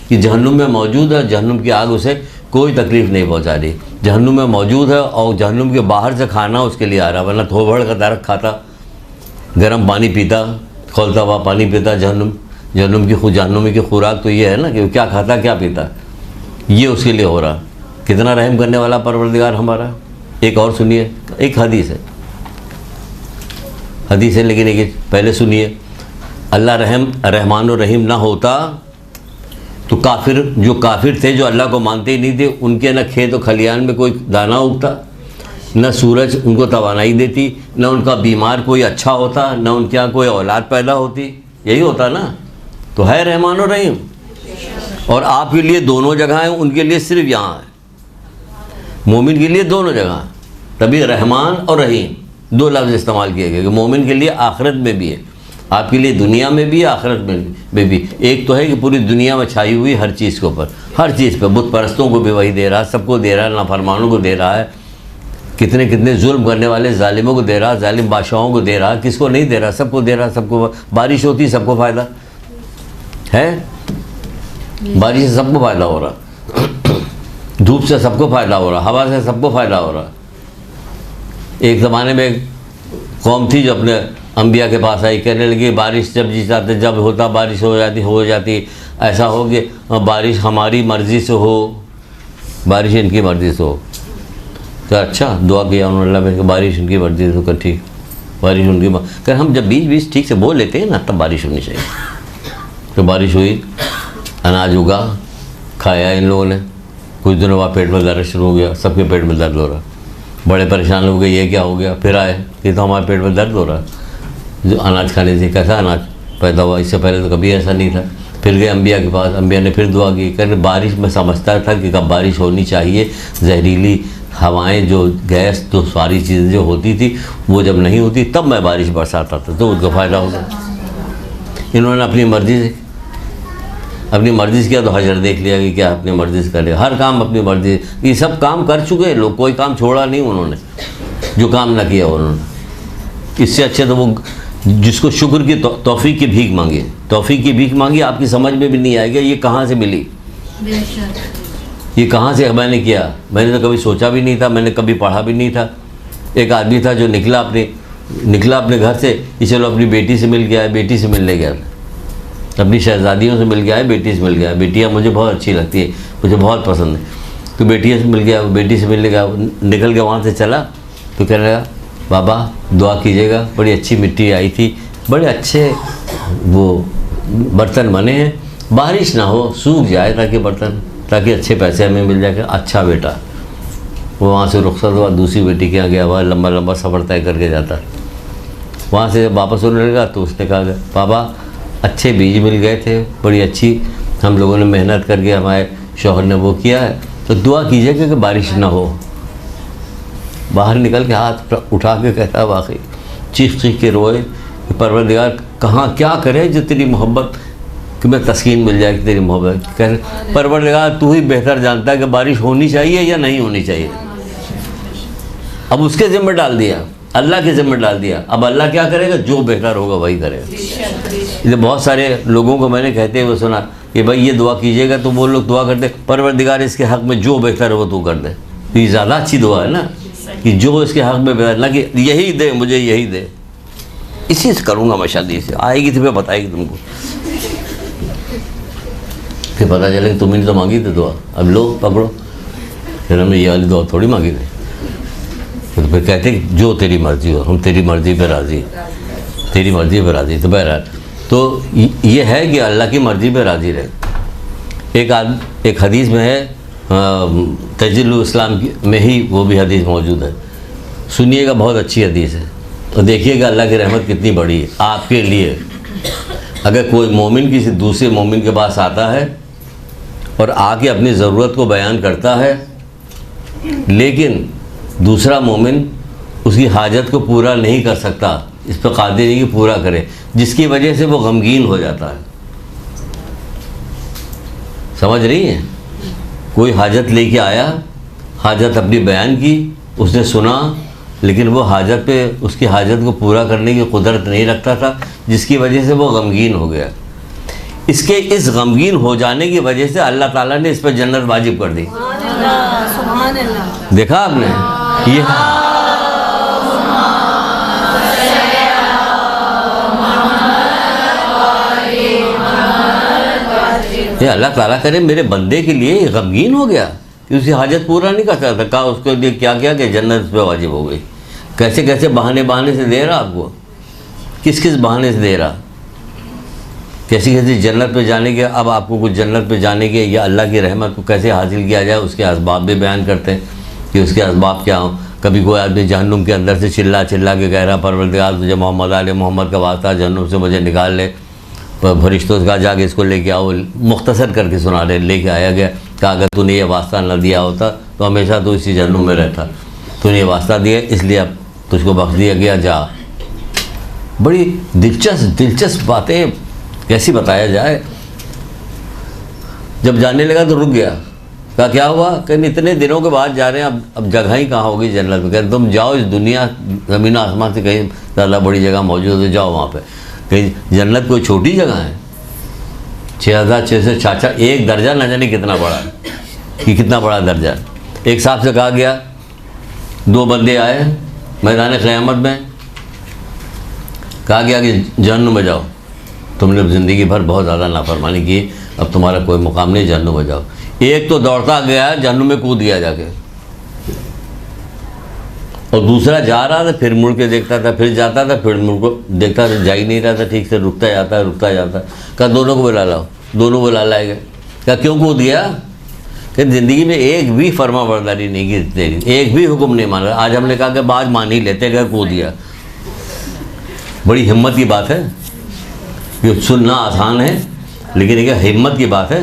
कि जहन्नुम में मौजूद है, जहन्नुम की आग उसे कोई तकलीफ़ नहीं पहुंचा रही। जहन्नुम में मौजूद है और जहन्नुम के बाहर से खाना उसके लिए आ रहा, वरना थोबड़ का दरक खाता, गर्म पानी पीता, खोलता हुआ पानी पीता। जहन्नुमी की खुराक तो ये है ना कि क्या खाता क्या पीता, ये उसके लिए हो रहा। कितना रहम करने वाला परवरदिगार हमारा। एक और सुनिए, एक हदीस है लेकिन एक पहले सुनिए। अल्लाह रहमान और रहीम ना होता तो जो काफिर थे, जो अल्लाह को मानते ही नहीं थे, उनके न खेत और खलियान में कोई दाना उगता, न सूरज उनको तवानाई देती, न उनका बीमार कोई अच्छा होता, न उनके यहाँ कोई औलाद पैदा होती। यही होता ना। तो है रहमान और रहीम। और आपके लिए दोनों जगह हैं, उनके लिए सिर्फ यहाँ है। मोमिन के लिए दोनों जगह है, तभी रहमान और रहीम दो लफ्ज़ इस्तेमाल किए गए कि मोमिन के लिए आखिरत में भी है, आपके लिए दुनिया में भी है, आखिरत में भी। एक तो है कि पूरी दुनिया में छाई हुई हर चीज़ के ऊपर, हर चीज़ पर, बुत परस्तों को भी वही दे रहा है, सबको दे रहा है, नाफरमानों को दे रहा है कितने कितने जुल्म करने वाले जालिमों को दे रहा, जालिम बादशाहों को दे रहा, किसको नहीं दे रहा, सबको दे रहा। सबको बारिश होती, सबको फ़ायदा है, बारिश से सबको फ़ायदा हो रहा, धूप से सबको फ़ायदा हो रहा, हवा से सबको फ़ायदा हो रहा। एक ज़माने में कौम थी जो अपने अंबिया के पास आई, कहने लगी बारिश जब जी चाहते जब होता बारिश हो जाती, ऐसा हो कि बारिश हमारी मर्ज़ी से हो, बारिश इनकी मर्ज़ी से हो। तो अच्छा दुआ किया उन्होंने, अल्लाह में बारिश उनकी मर्ज़ी से कर, ठीक बारिश उनकी कर। हम जब बीज ठीक से बोल लेते हैं ना, तब बारिश होनी चाहिए। तो बारिश हुई, अनाज उगा, खाया इन लोगों ने। कुछ दिनों बाद पेट में दर्द शुरू हो गया, सबके पेट में दर्द हो रहा, बड़े परेशान हो गए, ये क्या हो गया। फिर आए कि तो हमारे पेट में दर्द हो रहा है, जो अनाज खाने से कैसा अनाज पैदा हुआ, इससे पहले तो कभी ऐसा नहीं था। फिर गए अंबिया के पास, अंबिया ने फिर दुआ की, कहने बारिश में समझता था कि कब बारिश होनी चाहिए, जहरीली हवाएं जो गैस तो सारी चीज़ें जो होती थी वो जब नहीं होती तब मैं बारिश बरसाता था, तो उनको फ़ायदा होगा। इन्होंने अपनी मर्ज़ी से किया, तो हजर देख लिया कि क्या अपनी मर्ज़ी से करे, हर काम अपनी मर्ज़ी। ये सब काम कर चुके हैं लोग, कोई काम छोड़ा नहीं उन्होंने, जो काम ना किया उन्होंने। इससे अच्छे तो वो जिसको शुक्र की तौफीक की भीख मांगी, तौफीक की भीख मांगी, आपकी समझ में भी नहीं आएगा ये कहाँ से मिली, ये कहाँ से मैंने किया। मैंने तो कभी सोचा भी नहीं था, मैंने कभी पढ़ा भी नहीं था। एक आदमी था जो निकला अपने घर से कि चलो अपनी बेटी से मिल गया, बेटी से मिलने गया, अपनी शहजादियों से मिल गया है, बेटी से मिल गया। बेटियाँ मुझे बहुत अच्छी लगती है, मुझे बहुत पसंद है। तो बेटियों से मिल गया, बेटी से मिलने गया, निकल के वहाँ से चला तो कहने लगा बाबा दुआ कीजिएगा, बड़ी अच्छी मिट्टी आई थी, बड़े अच्छे वो बर्तन बने हैं, बारिश ना हो सूख जाए ताकि बर्तन, ताकि अच्छे पैसे हमें मिल जाए। अच्छा बेटा, वो वहाँ से रुखसत हुआ, दूसरी बेटी के यहाँ गया, वह लंबा लंबा सफ़र तय करके जाता। वहाँ से जब वापस होने लगा तो उसने कहा बाबा अच्छे बीज मिल गए थे, बड़ी अच्छी हम लोगों ने मेहनत करके हमारे शौहर ने वो किया है, तो दुआ कीजिएगा कि बारिश ना हो। बाहर निकल के हाथ उठा के कहता, वाकई चीख के रोए कि परवरदिगार कहाँ क्या करे जो तेरी मोहब्बत कि मैं तस्कीन मिल जाए कि तेरी मोहब्बत। कह परवरदिगार तू ही बेहतर जानता है कि बारिश होनी चाहिए या नहीं होनी चाहिए। अब उसके ज़िम्मे डाल दिया, अल्लाह के ज़िम्मे डाल दिया। अब अल्लाह क्या करेगा, जो बेहतर होगा वही करेगा। इसलिए बहुत सारे लोगों को मैंने कहते हुए सुना कि भाई ये दुआ कीजिएगा, तो वो लोग दुआ करते परवरदिगार इसके हक़ में जो बेहतर है वो तू कर दे। तो ये ज़्यादा अच्छी दुआ है ना, कि जो इसके हक़ में बेहतर, ना कि यही दे मुझे यही दे। इसी से करूँगा मैं शादी से, आएगी तो फिर बताएगी तुमको, फिर पता चले तुमने तो मांगी थी दुआ, अब लो पकड़ो, फिर हमने ये वाली दुआ थोड़ी मांगी थी। तो फिर कहते जो तेरी मर्ज़ी हो, हम तेरी मर्ज़ी पे राज़ी, तेरी मर्ज़ी पे राज़ी। तो बहरहाल तो ये है कि अल्लाह की मर्ज़ी पे राज़ी रहे। एक हदीस में है, तजीलुल इस्लाम में ही वो भी हदीस मौजूद है, सुनिएगा, बहुत अच्छी हदीस है। तो देखिएगा अल्लाह की रहमत कितनी बड़ी है आपके लिए। अगर कोई मोमिन किसी दूसरे मोमिन के पास आता है और आके अपनी ज़रूरत को बयान करता है, लेकिन दूसरा मोमिन उसकी हाजत को पूरा नहीं कर सकता, इस पर कादिर नहीं कि पूरा करे, जिसकी वजह से वो गमगीन हो जाता है। समझ रही हैं? कोई हाजत लेके आया, हाजत अपनी बयान की, उसने सुना, लेकिन वो हाजत पे उसकी हाजत को पूरा करने की कुदरत नहीं रखता था, जिसकी वजह से वो गमगीन हो गया। इसके इस गमगीन हो जाने की वजह से अल्लाह ताला ने इस पर जन्नत वाजिब कर दी। देखा आपने? ये अल्लाह ताला करे मेरे बंदे के लिए गमगीन हो गया कि उसकी हाजत पूरा नहीं कर सकता, कहा उसके लिए क्या क्या कि जन्नत उस पर वाजिब हो गई। कैसे कैसे बहाने से दे रहा आपको, किस किस बहाने से दे रहा, कैसी कैसी जन्नत पे जाने के। अब आपको कुछ जन्नत पे जाने के या अल्लाह की रहमत को कैसे हासिल किया जाए, उसके असबाब भी बयान करते हैं कि उसके असबाब क्या हों। कभी कोई आदमी जहन्नुम के अंदर से चिल्ला के कह रहा परवरदिगार तुझे मोहम्मद आले मोहम्मद का वास्ता, जहन्नुम से मुझे निकाल ले, फरिश्तों का जाके इसको लेके आओ, मुख्तसर करके सुना रहे। लेके आया गया, कहा अगर तूने ये वास्ता न दिया होता तो हमेशा तो इसी जहन्नुम में रहता, तूने ये वास्ता दिया इसलिए अब तुझको बख्श दिया गया, जा। बड़ी दिलचस्प बातें कैसी बताया जाए। जब जाने लगा तो रुक गया, कहा क्या हुआ? कहते इतने दिनों के बाद जा रहे हैं, अब जगह ही कहाँ होगी जन्नत में? कहते तुम जाओ, इस दुनिया ज़मीन आसमान से कहीं ज़्यादा बड़ी जगह मौजूद है, जाओ वहाँ पे। कहीं जन्नत कोई छोटी जगह है? 6,666 एक दर्जा न जाने कितना बड़ा है, कि कितना बड़ा दर्जा। एक साहब से कहा गया, 2 बंदे आए मैदान क़यामत में, कहा गया कि जहन्नुम में जाओ, तुमने ज़िंदगी भर बहुत ज़्यादा नाफरमानी की, अब तुम्हारा कोई मुकाम नहीं, जहन्नुम में जाओ। एक तो दौड़ता गया, जहन्नुम में कूद गया जाके, और दूसरा जा रहा था, फिर मुड़ के देखता था, फिर जाता था, फिर मुड़ को देखता था, जा ही नहीं रहा था ठीक से, रुकता जाता। कहा दोनों को बुला लाओ, दोनों बुला लाए गए। क्या क्यों कूद गया? कि ज़िंदगी में एक भी फर्मा बरदारी नहीं की तेरी, एक भी हुक्म नहीं मान रहा। आज हमने कहा कि बाज मान ही लेते, क्या कूद गया। बड़ी हिम्मत की बात है, ये सुनना आसान है, लेकिन ये हिम्मत की बात है,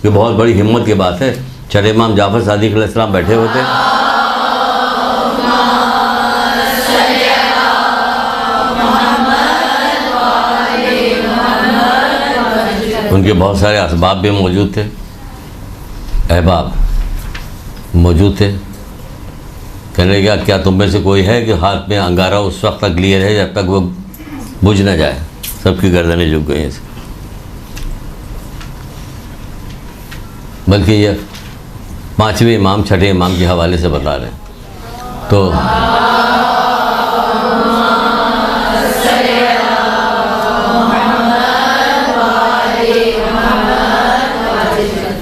ये बहुत बड़ी हिम्मत की बात है। छठे इमाम जाफर सादिक अलैहिस्सलाम बैठे होते, उनके बहुत सारे असबाब भी मौजूद थे, अहबाब मौजूद थे। कहने लगा क्या तुम में से कोई है कि हाथ में अंगारा उस वक्त तक लिए रहे जब तक वो बुझ न जाए? सबकी गर्दनें झुक गई ऐसे। बल्कि ये 5वें इमाम 6ठे इमाम के हवाले से बता रहे हैं। तो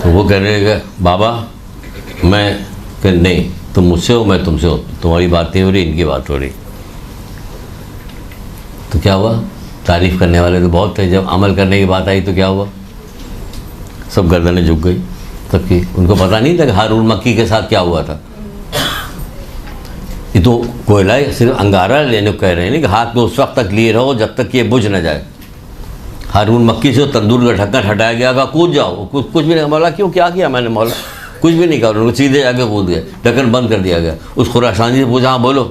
वो कहने लगा बाबा मैं कि नहीं, तुम मुझसे हो, मैं तुमसे हो, तुम्हारी बात नहीं हो रही, इनकी बात हो रही। तो क्या हुआ? तारीफ़ करने वाले तो बहुत थे, जब अमल करने की बात आई तो क्या हुआ? सब गर्दनें झुक गई सबकी। उनको पता नहीं था कि हारून मक्की के साथ क्या हुआ था। ये तो कोयला सिर्फ अंगारा लेने को कह रहे हैं, नहीं कि हाथ में उस वक्त तक लिए रहो जब तक ये बुझ न जाए। हारून मक्की से तंदूर का ढक्कन हटाया गया, कहा कूद जाओ, कुछ भी नहीं। मौला क्यों, क्या किया मैंने? मौला कुछ भी नहीं कहा, उन्होंने सीधे जाके कूद गए, ढक्कन बंद कर दिया गया। उस खुरासानी से पूछा हाँ बोलो,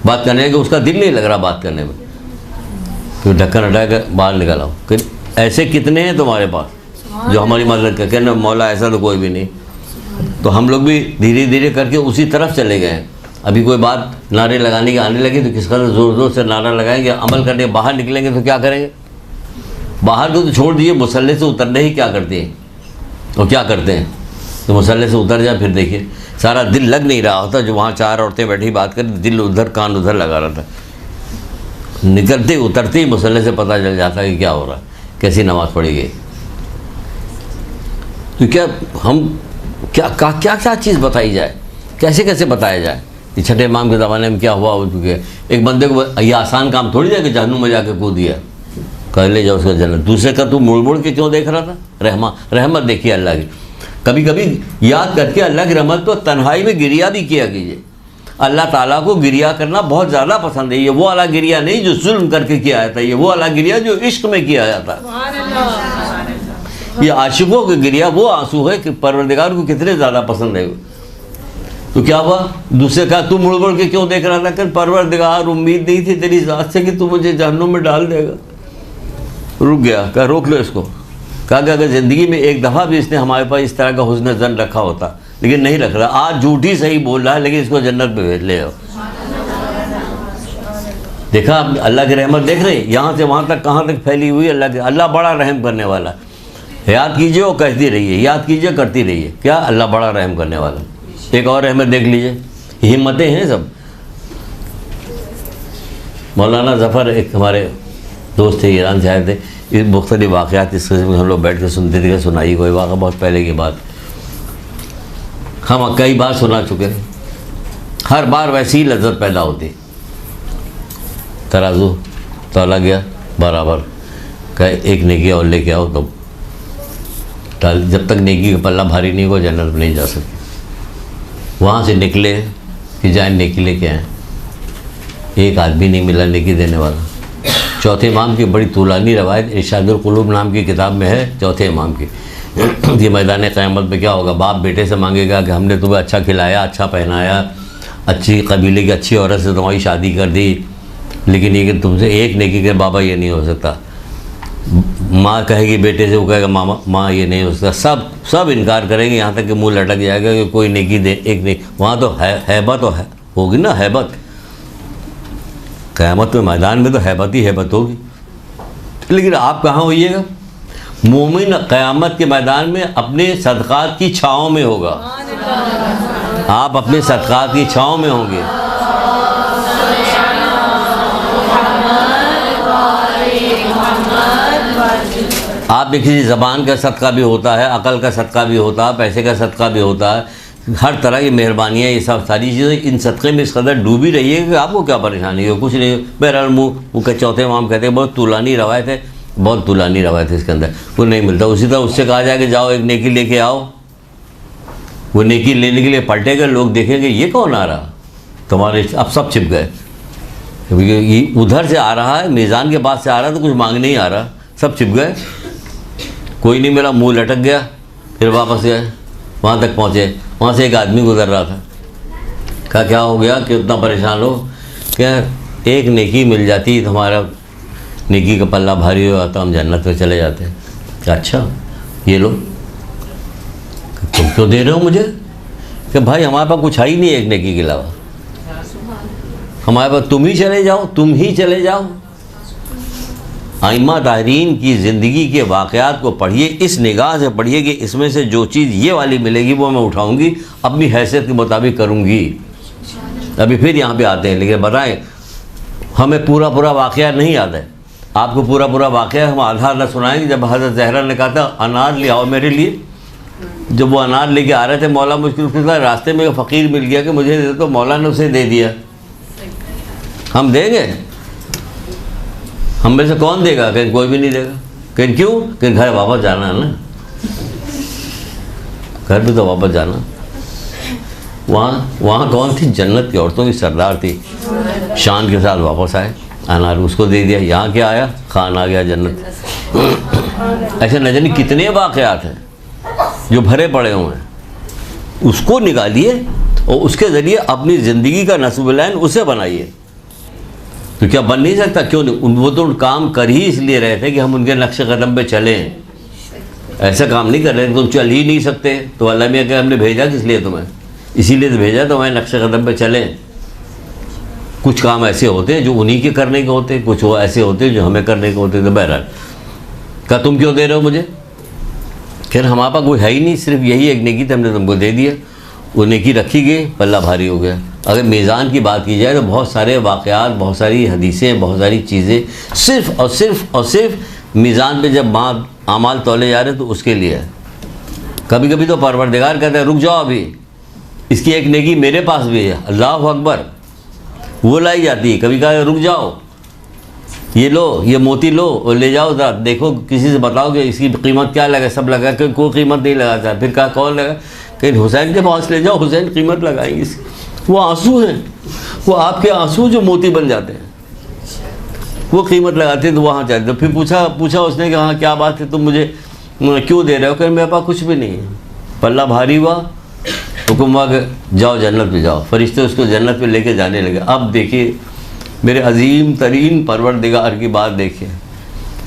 बात करने का उसका दिल नहीं लग रहा बात करने में, तो ढक्कन हटा कर बाहर निकल आओ। ऐसे कितने हैं तुम्हारे पास जो हमारी मदद कर? कहना मौला ऐसा तो कोई भी नहीं। तो हम लोग भी धीरे धीरे करके उसी तरफ चले गए हैं। अभी कोई बात नारे लगाने की आने लगी तो किस कदर ज़ोर ज़ोर से नारा लगाएंगे, अमल करने बाहर निकलेंगे तो क्या करेंगे? बाहर को तो छोड़ दिए, मुसल्ले से उतरने ही क्या करते हैं और क्या करते हैं? तो मुसल्ले से उतर जाए, फिर देखिए सारा दिल लग नहीं रहा होता। जो वहाँ 4 औरतें बैठी बात कर, दिल उधर कान उधर लगा रहा था। निकलते उतरते ही मुसल्ले से पता चल जाता है कि क्या हो रहा है, कैसी नमाज़ पढ़ी गई। तो क्या हम क्या चीज़ बताई जाए, कैसे कैसे बताया जाए? ये छठे इमाम के ज़माने में क्या हुआ हो चुके हैं। एक बंदे को ये आसान काम थोड़ी है कि जहन्नुम में जाके कूद दिया, कह ले जाओ उसका जन्नत। दूसरे का तू मुड़ के क्यों देख रहा था? रहमत देखिए अल्लाह की। कभी कभी याद करके अल्लाह की रहमत तो तन्हाई में गिरिया भी किया कीजिए। अल्लाह ताला को गिरिया करना बहुत ज़्यादा पसंद है। ये वो वाला गिरिया नहीं जो जुल्म करके किया जाता है, ये वो वाला गिरिया जो इश्क में किया जाता है। ये आशिकों की गिरिया वो आंसू है कि परवरदिगार को कितने ज़्यादा पसंद है। तो क्या हुआ? दूसरे का तू मुड़ के क्यों देख रहा था? कि परवरदिगार उम्मीद नहीं थी तेरी ज़ात से कि तू मुझे जहन्नुम में डाल देगा। रुक गया, कहा रोक लो इसको। कहा कि अगर ज़िंदगी में एक दफ़ा भी इसने हमारे पास इस तरह का हुस्न ज़न रखा होता, लेकिन नहीं रख रहा, आज झूठी सही बोल रहा है लेकिन इसको जन्नत में भेज ले आओ। देखा अल्लाह की रहमत देख रहे, यहाँ से वहाँ तक कहाँ तक फैली हुई अल्लाह बड़ा रहम करने वाला। याद कीजिए और कहती रहिए, याद कीजिए करती रहिए, क्या अल्लाह बड़ा रहम करने वाला। एक और रहमत देख लीजिए, हिम्मतें हैं सब। मौलाना ज़फ़र एक हमारे दोस्त थे, ईरान से आए थे। इस मुख्तलिफ वाक़यात इस किस्म में हम लोग बैठ कर सुनते थे। सुनाई कोई वाक़ा बहुत पहले की बात, हम कई बार सुना चुके हैं। हर बार वैसी ही लज्जत पैदा होती। तराजू तौला गया बराबर, कहे एक नेकी और लेके आओ, तो जब तक नेकी का पल्ला भारी नहीं हो जन्नत में नहीं जा सकते। वहाँ से निकले कि जाए नेकी लेके आए, एक आदमी नहीं मिला नेकी देने वाला। चौथे इमाम की बड़ी तूलानी रवायत इरशादुल कुलूब नाम की किताब में है, चौथे इमाम की। ये मैदान क़यामत में क्या होगा? बाप बेटे से मांगेगा कि हमने तुम्हें अच्छा खिलाया, अच्छा पहनाया, अच्छी कबीले की अच्छी औरत से तुम्हारी शादी कर दी, लेकिन ये कि तुमसे एक नेकी के बाबा ये नहीं हो सकता। माँ कहेगी बेटे से, वो कहेगा मामा माँ ये नहीं उसका, सब सब इनकार करेंगे, यहाँ तक कि मुंह लटक जाएगा कि कोई नेकी दे, एक नहीं। वहाँ तो हैबत तो है होगी ना, हैबत। क़यामत के मैदान में तो हैबत ही हैबत होगी। लेकिन आप कहाँ होइएगा? मोमिन क़यामत के मैदान में अपने सदक़ात की छाँव में होगा। आप अपने सदक़ात की छाँव में होंगे। आप देखिए, ज़बान का सदका भी होता है, अकल का सदका भी होता है, पैसे का सदका भी होता है, हर तरह की मेहरबानियाँ, ये सब सारी चीज़ें इन सदक़े में इस कदर डूबी रही है कि आपको क्या परेशानी हो, कुछ नहीं। बहरहाल मुँह के चौथे इमाम कहते हैं बहुत तुलानी रवायत है, बहुत तुलानी रवायत है इसके अंदर, वो नहीं मिलता। उसी तरह उससे कहा जाए कि जाओ एक नेकी लेके आओ, वो नेकी लेने के लिए पलटेगा, लोग देखेंगे ये कौन आ रहा, तुम्हारे अब सब छिप गए, क्योंकि उधर से आ रहा है, मीज़ान के पास से आ रहा है, तो कुछ मांगने ही आ रहा, सब छिप गए, कोई नहीं मिला, मुंह लटक गया। फिर वापस गए, वहाँ तक पहुँचे, वहाँ से एक आदमी गुजर रहा था। कहा क्या हो गया कि उतना परेशान हो? क्या एक नेकी मिल जाती तो हमारा नेकी का पल्ला भारी हो जाता, हम जन्नत में चले जाते। क्या अच्छा ये लो, तुम क्यों दे रहे हो मुझे? कि भाई हमारे पास कुछ है ही नहीं एक नेकी के अलावा, हमारे पास तुम ही चले जाओ, तुम ही चले जाओ। आइम्मा तारीन की ज़िंदगी के वाक़यात को पढ़िए, इस निगाह से पढ़िए कि इसमें से जो चीज़ ये वाली मिलेगी वो मैं उठाऊंगी, अपनी हैसियत के मुताबिक करूंगी। अभी फिर यहाँ पे आते हैं, लेकिन बताएं हमें पूरा पूरा वाक़या नहीं याद है। आपको पूरा पूरा वाक़या हम आधा आधा सुनाएंगे। जब हज़रत ज़हरा ने कहा था अनार ले आओ मेरे लिए, जब वो अनार लेके आ रहे थे, मौला मुश्किल से रास्ते में फ़कीर मिल गया कि मुझे दे, तो मौला ने उसे दे दिया। हम देंगे? हम में से कौन देगा? कहीं कोई भी नहीं देगा। कहीं क्यों? कहीं घर वापस जाना है ना, घर भी तो वापस जाना। वहाँ कौन थी? जन्नत की औरतों की सरदार थी, शान के साथ वापस आए, अनार उसको दे दिया। यहाँ क्या आया? खान आ गया जन्नत। ऐसे न जाने कितने वाक़यात हैं जो भरे पड़े हुए हैं, उसको निकालिए और उसके ज़रिए अपनी ज़िंदगी का नस्ब-ए-लाइन उसे बनाइए। तो क्या बन नहीं सकता? क्यों नहीं? वो तो काम कर ही इसलिए रहे थे कि हम उनके नक्श कदम पे चलें। ऐसा काम नहीं कर रहे थे, तुम चल ही नहीं सकते, तो अल्लाह मियाँ क्या हमने भेजा किस लिए तुम्हें? इसीलिए तो भेजा तो हमारे नक्श कदम पे चलें। कुछ काम ऐसे होते हैं जो उन्हीं के करने के होते हैं, कुछ वो ऐसे होते हैं जो हमें करने के होते हैं। तो बहरहाल क्या तुम क्यों दे रहे हो मुझे? खैर हमारे पास कोई है ही नहीं, सिर्फ यही एक नेकी थी, हमने तुमको दे दिया। वो नेकी रखी गई, पल्ला भारी हो गया। अगर मीज़ान की बात की जाए तो बहुत सारे वाक़यात, बहुत सारी हदीसें, बहुत सारी चीज़ें सिर्फ़ और सिर्फ मीज़ान पे जब आमाल तोले जा रहे तो उसके लिए है। कभी कभी तो परवरदिगार कहते हैं रुक जाओ, अभी इसकी एक नेकी मेरे पास भी है, अल्लाह अकबर, वो लाई जाती है। कभी कहा रुक जाओ, ये लो, ये मोती लो और ले जाओ ज़रा, देखो किसी से बताओ कि इसकी कीमत क्या लगा। सब लगा कि कोई कीमत नहीं लगाता। फिर कहा कौन लगा? कहीं हुसैन के पास ले जाओ, हुसैन कीमत लगाएंगे इसकी। वो आंसू हैं, वो आपके आंसू जो मोती बन जाते हैं, वो कीमत लगाते हैं। तो वहाँ जाते, तो फिर पूछा उसने कि हाँ क्या बात है, तुम मुझे क्यों दे रहे हो? कहीं मेरे पास कुछ भी नहीं है। पल्ला भारी हुआ, हुक्म हुआ कि जाओ जन्नत में जाओ। फरिश्ते उसको जन्नत में लेके जाने लगे। अब देखिए मेरे अजीम तरीन परवरदिगार की बात देखिए।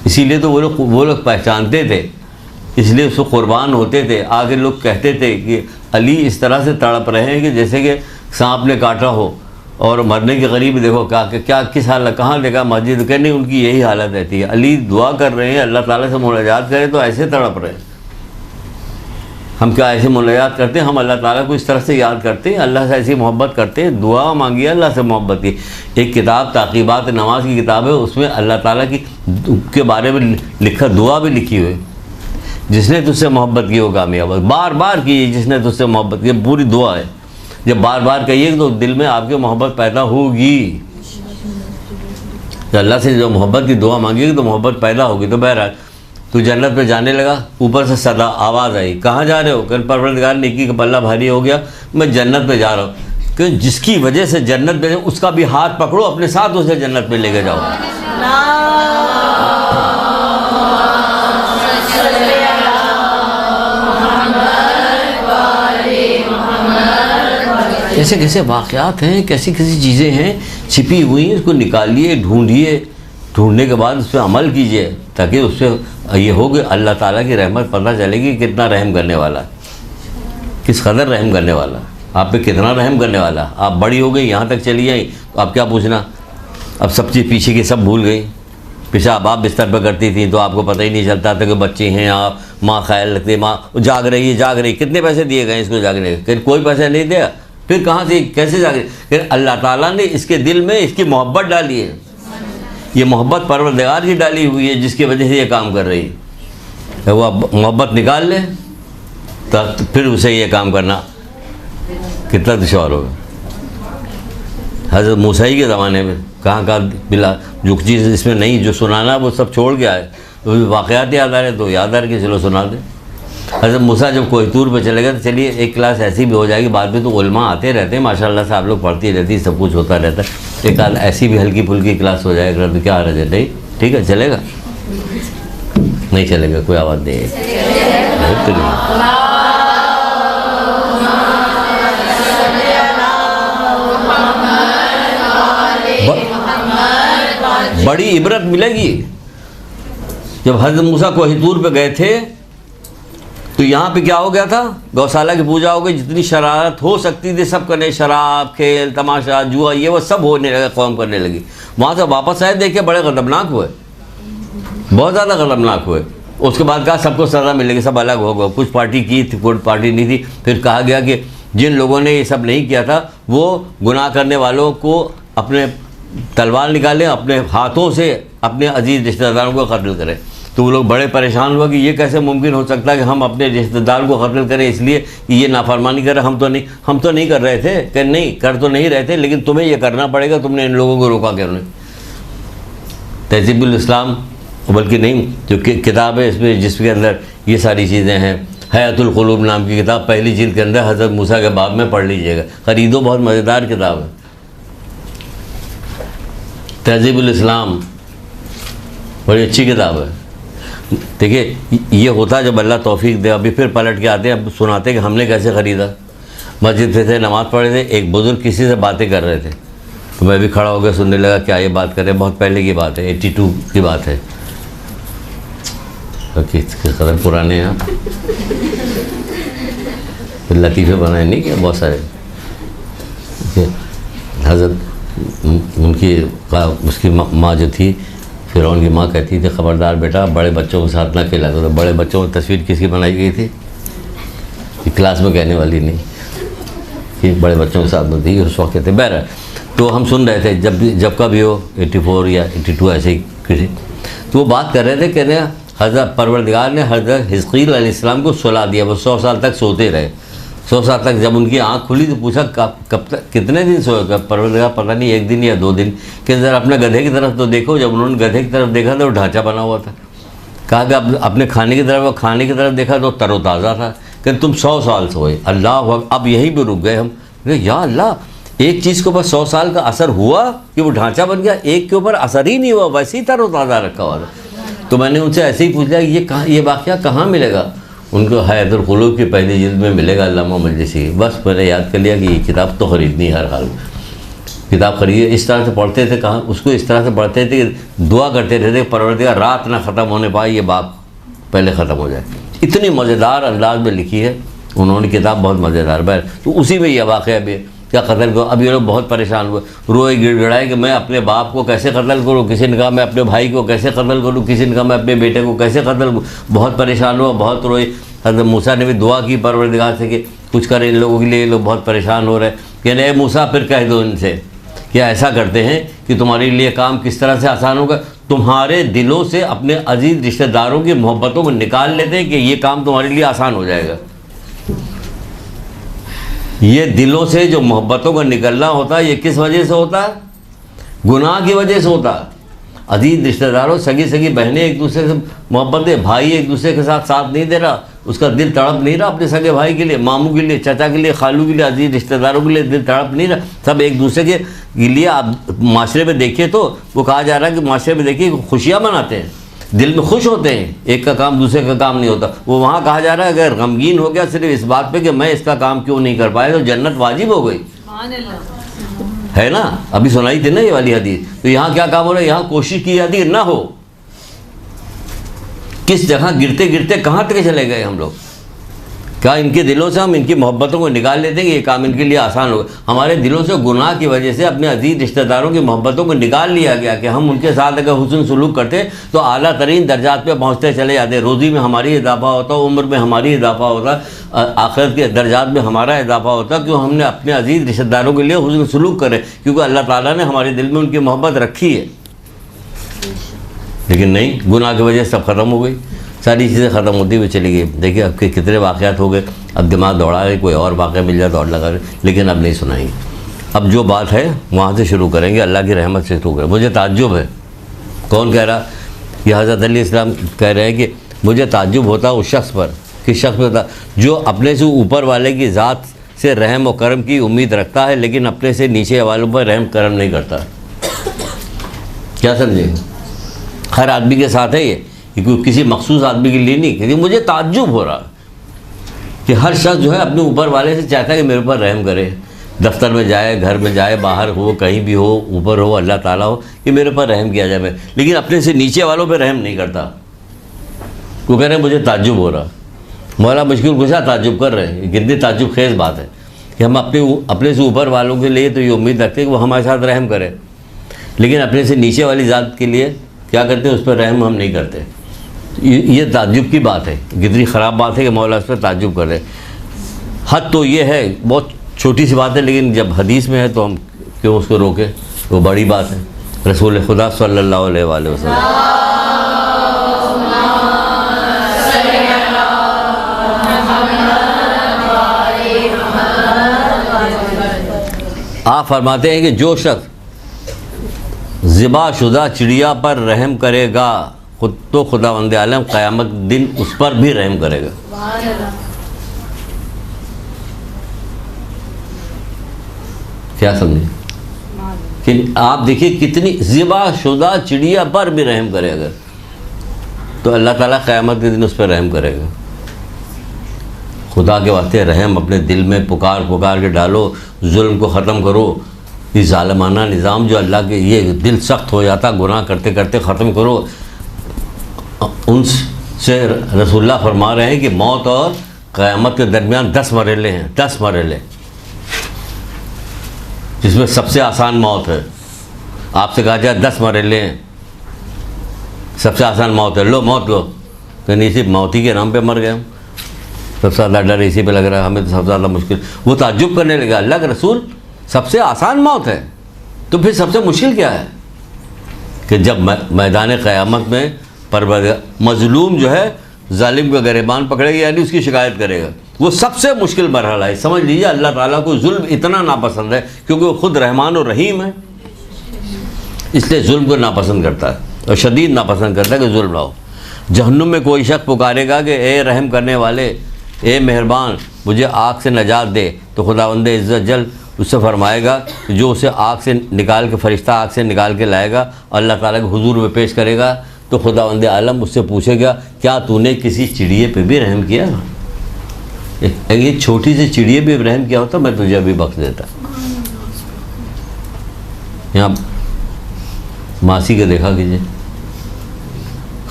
इसीलिए तो वो लोग पहचानते थे, इसलिए उसको कुर्बान होते थे। आगे लोग कहते थे कि अली इस तरह से तड़प रहे हैं कि जैसे कि सांप ने काटा हो और मरने के करीब। देखो क्या किस हालत, कहाँ देखा मस्जिद के? नहीं, उनकी यही हालत रहती है। अली दुआ कर रहे हैं, अल्लाह ताला से मुनाजात करें तो ऐसे तड़प रहे हैं। हम क्या ऐसे मुनाजात करते हैं? हम अल्लाह ताला को इस तरह से याद करते हैं, अल्लाह से ऐसी मोहब्बत करते हैं, दुआ मांगिए अल्लाह से मोहब्बत की। एक किताब ताक़ीबात नमाज की किताब है, उसमें अल्लाह ताला की के बारे में लिखा दुआ भी लिखी हुई। जिसने तुझसे मोहब्बत की वो कामयाब है। बार बार की जिसने तुझसे मोहब्बत की, पूरी दुआ है। जब बार बार कहिए तो दिल में आपकी मोहब्बत पैदा होगी। तो अल्लाह से जो मोहब्बत की दुआ मांगेगी तो मोहब्बत पैदा होगी। तो बहरहाल तू जन्नत पे जाने लगा, ऊपर से सदा आवाज़ आई, कहाँ जा रहे हो? कल परवरदिगार नेकी का पल्ला भारी हो गया, मैं जन्नत पे जा रहा हूँ। क्योंकि जिसकी वजह से जन्नत पे, उसका भी हाथ पकड़ो, अपने साथ उसे जन्नत पे लेके जाओ। कैसे कैसे वाक़यात हैं, कैसी कैसी चीज़ें हैं छिपी हुई, उसको निकालिए, ढूंढिए, ढूंढने के बाद उस पर अमल कीजिए, ताकि उससे ये हो कि अल्लाह ताला की रहमत पता चलेगी कितना रहम करने वाला, किस कदर रहम करने वाला, आप पे कितना रहम करने वाला। आप बड़ी हो गई, यहाँ तक चली आई, तो आप क्या पूछना, अब सब चीज़ पीछे की सब भूल गई। पेशाब आप बिस्तर पर करती थी तो आपको पता ही नहीं चलता था कि बच्चे हैं, आप माँ ख्याल रखती, माँ जाग रही है, कितने पैसे दिए गए इसको जागने के, कोई पैसा नहीं दिया, फिर कहाँ से कैसे जागे। फिर अल्लाह ताला ने इसके दिल में इसकी मोहब्बत डाली है, ये मोहब्बत परवरदिगार की डाली हुई है जिसकी वजह से ये काम कर रही है। वो मोहब्बत निकाल ले तब फिर उसे ये काम करना कितना दुश्वार होगा। हज़रत मूसा ही के ज़माने में कहाँ बिला जो चीज़ इसमें नहीं, जो सुनाना वो सब छोड़ के आए, तो वाक़यात याद आ रहे तो याद आ रहे कि चलो सुना दे। हज़रत मूसा जब कोहितूर पे चले गए तो चलिए एक क्लास ऐसी भी हो जाएगी, बाद में तो उलमा आते रहते हैं माशाल्लाह से, आप लोग पढ़ती रहती, सब कुछ होता रहता है, एक आध ऐसी भी हल्की फुल्की क्लास हो जाएगा तो क्या हर्ज है। नहीं ठीक है, चलेगा नहीं चलेगा, कोई आवाज़ नहीं है। बड़ी इबरत मिलेगी। जब हज़रत मूसा कोहितूर पे गए थे तो यहाँ पे क्या हो गया था, गौशाला की पूजा हो गई, जितनी शरारत हो सकती थी सब करने, शराब खेल तमाशा जुआ ये वो सब होने लगा, कौम करने लगी। वहाँ से वापस आए, देखे बड़े ख़तरनाक हुए, बहुत ज़्यादा ख़तरनाक हुए। उसके बाद कहा सबको सज़ा मिलेगी, सब अलग हो गए, कुछ पार्टी की थी कुछ पार्टी नहीं थी। फिर कहा गया कि जिन लोगों ने ये सब नहीं किया था वो गुनाह करने वालों को अपने तलवार निकालें, अपने हाथों से अपने अजीज़ रिश्तेदारों को कत्ल करें। तो वो लोग बड़े परेशान हुआ कि ये कैसे मुमकिन हो सकता है कि हम अपने रिश्तेदार को कत्ल करें इसलिए कि ये नाफरमानी कर रहे, हम तो नहीं कर रहे थे। कि नहीं कर तो नहीं रहे थे, लेकिन तुम्हें ये करना पड़ेगा, तुमने इन लोगों को रोका क्यों नहीं। तहज़ीबुल इस्लाम बल्कि नहीं जो किताब है इसमें जिसके अंदर ये सारी चीज़ें हैं, हयातुल क़ुलूब नाम की किताब पहली जिल्द के अंदर हज़रत मूसा के बाब में पढ़ लीजिएगा, ख़रीदो, बहुत मज़ेदार किताब है। तहज़ीबुल इस्लाम बड़ी अच्छी किताब है। देखिए ये होता जब अल्लाह तौफीक दे। अभी फिर पलट के आते हैं, अब सुनाते कि हमने कैसे ख़रीदा। मस्जिद पे थे, नमाज़ पढ़े थे, एक बुज़ुर्ग किसी से बातें कर रहे थे, तो मैं भी खड़ा हो गया सुनने लगा, क्या ये बात कर रहे हैं, बहुत पहले की बात है, 82 की बात है, किस कदर पुराने हैं। फिर लतीफ़े बनाए नहीं क्या बहुत सारे। हज़रत उनकी उसकी माँ जो थी फ़िरौन की माँ कहती थी ख़बरदार बेटा बड़े बच्चों के साथ ना खेला करो। बड़े बच्चों की तस्वीर किसकी बनाई गई थी, कि क्लास में कहने वाली नहीं, कि बड़े बच्चों के साथ में थी उस वक्त कहते। बहर तो हम सुन रहे थे जब का भी हो 84 या 82 ऐसे ही किसी, तो वो बात कर रहे थे, कह रहे हज़रत परवरदिगार ने हज़रत हिज़कील अलैहिस्सलाम को सुला दिया, वो 100 साल तक सोते रहे। 100 साल तक जब उनकी आँख खुली तो पूछा कब तक, कितने दिन सोएगा परवरदिगार, पता नहीं 1 दिन या 2 दिन। कि ज़रा अपने गधे की तरफ तो देखो। जब उन्होंने गधे की तरफ देखा तो ढांचा बना हुआ था। कहा कि अपने खाने की तरफ देखा तो तरोताज़ा था। कि तुम 100 साल सोए, अल्लाह। अब यहीं पर रुक गए हम, या अल्लाह एक चीज़ के ऊपर 100 साल का असर हुआ कि वो ढांचा बन गया, एक के ऊपर असर ही नहीं हुआ, वैसे ही तरोताज़ा रखा हुआ था। तो मैंने उनसे ऐसे ही पूछ लिया ये वाक़या कहाँ मिलेगा। उनको हयातुल क़ुलूब की पहली जिल्द में मिलेगा, अल्लामा मजलिसी। बस मैंने याद कर लिया कि ये किताब तो ख़रीदनी हर हाल में, किताब खरीदिए। इस तरह से पढ़ते थे, कहाँ उसको इस तरह से पढ़ते थे कि दुआ करते रहते परवरदिगार रात ना ख़त्म होने पाए, ये बाप पहले ख़त्म हो जाए। इतनी मज़ेदार अंदाज में लिखी है उन्होंने किताब, बहुत मज़ेदार। बैर तो उसी में यह वाक़या भी है क्या कत्ल को। अब ये लोग बहुत परेशान हुए, रोए गिड़गिड़ाए कि मैं अपने बाप को कैसे कत्ल करूँ, किसी ने कहा मैं अपने भाई को कैसे कत्ल करूँ, किसी ने कहा मैं अपने बेटे को कैसे कत्ल करूँ। बहुत परेशान हुआ, बहुत रोए। हज़रत मूसा ने भी दुआ की परवरदिगार से कि कुछ करे इन लोगों के लिए, ये लोग बहुत परेशान हो रहे हैं। कहने ए मूसा फिर कह दो इनसे कि ऐसा करते हैं कि तुम्हारे लिए काम किस तरह से आसान होगा, तुम्हारे दिलों से अपने अजीज़ रिश्तेदारों की मोहब्बतों को निकाल लेते हैं कि ये काम तुम्हारे लिए आसान हो जाएगा। ये दिलों से जो मोहब्बतों का निकलना होता है ये किस वजह से होता है, गुनाह की वजह से होता है। अजीज रिश्तेदारों, सगी बहनें एक दूसरे से मोहब्बत है, भाई एक दूसरे के साथ नहीं दे रहा, उसका दिल तड़प नहीं रहा अपने सगे भाई के लिए, मामू के लिए, चाचा के लिए, खालू के लिए, अजीज रिश्तेदारों के लिए दिल तड़प नहीं रहा। सब एक दूसरे के लिए आप माशरे में देखिए तो वो कहा जा रहा है कि माशरे में देखिए खुशियाँ मनाते हैं, दिल में खुश होते हैं, एक का काम दूसरे का काम नहीं होता। वो वहाँ कहा जा रहा है अगर गमगीन हो गया सिर्फ इस बात पे कि मैं इसका काम क्यों नहीं कर पाया तो जन्नत वाजिब हो गई, है ना, अभी सुनाई थी ना ये वाली हदीस। तो यहाँ क्या काम हो रहा है, यहाँ कोशिश की जाती है ना हो। किस जगह गिरते गिरते कहाँ तक चले गए हम लोग। क्या इनके दिलों से हम इनकी मोहब्बतों को निकाल लेते हैं कि ये काम इनके लिए आसान होगा। हमारे दिलों से गुनाह की वजह से अपने अजीज रिश्तेदारों की मोहब्बतों को निकाल लिया गया कि हम उनके साथ अगर हुस्न सलूक करते तो आला तरीन दर्जात पे पहुँचते चले जाते। रोज़ी में हमारी इजाफा होता, उम्र में हमारी इजाफा होता, आखिरत के दर्जात में हमारा इजाफा होता, क्यों हमने अपने अजीज रिश्तेदारों के लिए हुस्न सलूक करे, क्योंकि अल्लाह ताला ने हमारे दिल में उनकी मोहब्बत रखी है। लेकिन नहीं, गुनाह की वजह से सब ख़त्म हो गई, सारी चीज़ें ख़त्म होती हुई चली गई। देखिए अब के कितने वाक़यात हो गए, अब दिमाग दौड़ा है, कोई और वाक़या मिल जाए तो और लगा, लेकिन अब नहीं सुनाएंगे। अब जो बात है वहाँ से शुरू करेंगे, अल्लाह की रहमत से शुरू करें। मुझे ताज्जुब है, कौन कह रहा, ये हज़रत अली इस्लाम कह रहे हैं कि मुझे ताज्जुब होता उस शख्स पर, किस शख्स पर था जो अपने से ऊपर वाले की ज़ात से रहम और करम की उम्मीद रखता है, लेकिन अपने से नीचे वालों पर रहम करम नहीं करता। क्या समझे, हर आदमी के साथ है ये, किसी मखसूस आदमी के लिए नहीं। क्योंकि मुझे ताज्जुब हो रहा कि हर शख्स जो है अपने ऊपर वाले से चाहता है कि मेरे ऊपर रहम करे। दफ्तर में जाए, घर में जाए, बाहर हो, कहीं भी हो, ऊपर हो, अल्लाह ताला हो, कि मेरे ऊपर रहम किया जाए, लेकिन अपने से नीचे वालों पर रहम नहीं करता। वो कह रहे हैं मुझे ताज्जुब हो रहा। मौला मुश्किल कुशा ताज्जुब कर रहे हैं, कितनी ताज्जुब खेज बात है कि हम अपने से ऊपर वालों के लिए तो ये उम्मीद रखते हैं कि वो हमारे साथ रहम करें, लेकिन अपने से नीचे वाली ज़ात के लिए क्या करते हैं, उस पर रहम हम नहीं करते। ये ताज्जुब की बात है, कितनी ख़राब बात है कि मौला उस पर ताज्जुब कर रहे। हद तो ये है, बहुत छोटी सी बात है, लेकिन जब हदीस में है तो हम क्यों उसको रोके, वो बड़ी बात है। रसूल खुदा सल्लल्लाहु अलैहि वसल्लम आप फरमाते हैं कि जो शख्स ज़िबा शुदा चिड़िया पर रहम करेगा खुद तो खुदावंद आलम क़यामत दिन उस पर भी रहम करेगा। क्या समझे कि आप देखिए कितनी ज़िबा शुदा चिड़िया पर भी रहम करेगा, तो अल्लाह ताला क़यामत के दिन उस पर रहम करेगा। खुदा के वास्ते रहम अपने दिल में पुकार पुकार के डालो, जुल्म को ख़त्म करो। ये ज़ालिमाना निज़ाम जो अल्लाह के, ये दिल सख्त हो जाता गुनाह करते करते, ख़त्म करो। उनसे रसूलुल्लाह फरमा रहे हैं कि मौत और क़यामत के दरमियान 10 मरहले हैं, 10 मरहले, जिसमें सबसे आसान मौत है। आपसे कहा जाए 10 मरहले हैं, सबसे आसान मौत है, लो मौत लो, तो नहीं सिर्फ मौत ही के नाम पे मर गए हम, सबसे ज़्यादा डर इसी पे लग रहा है हमें, तो सबसे ज़्यादा मुश्किल। वो ताज्जुब करने लगा, अल्लाह के रसूल सबसे आसान मौत है, तो फिर सबसे मुश्किल क्या है कि जब मैदान क़यामत में परवरदिगार मज़लूम जो है जालिम का गिरबान पकड़ेगा, यानी उसकी शिकायत करेगा, वो सबसे मुश्किल मरहला है। समझ लीजिए अल्लाह ताला को जुल्म इतना नापसंद है, क्योंकि वो खुद रहमान और रहीम है, इसलिए जुल्म को नापसंद करता है और शदीद नापसंद करता है कि जुल्म लाओ। जहन्नुम में कोई शख्स पुकारेगा कि ए रहम करने वाले, ए मेहरबान, मुझे आग से नजात दे, तो खुदावंद इज़्ज़त जल उससे फरमाएगा, जो उसे आग से निकाल के, फरिश्ता आग से निकाल के लाएगा, अल्लाह ताला के हुजूर में पेश करेगा, तो खुदावंद आलम उससे पूछेगा क्या तूने किसी चिड़िए पे भी रहम किया? ये छोटी सी चिड़िए पे रहम किया होता मैं तुझे भी बख्श देता। यहाँ मासी के देखा कीजिए,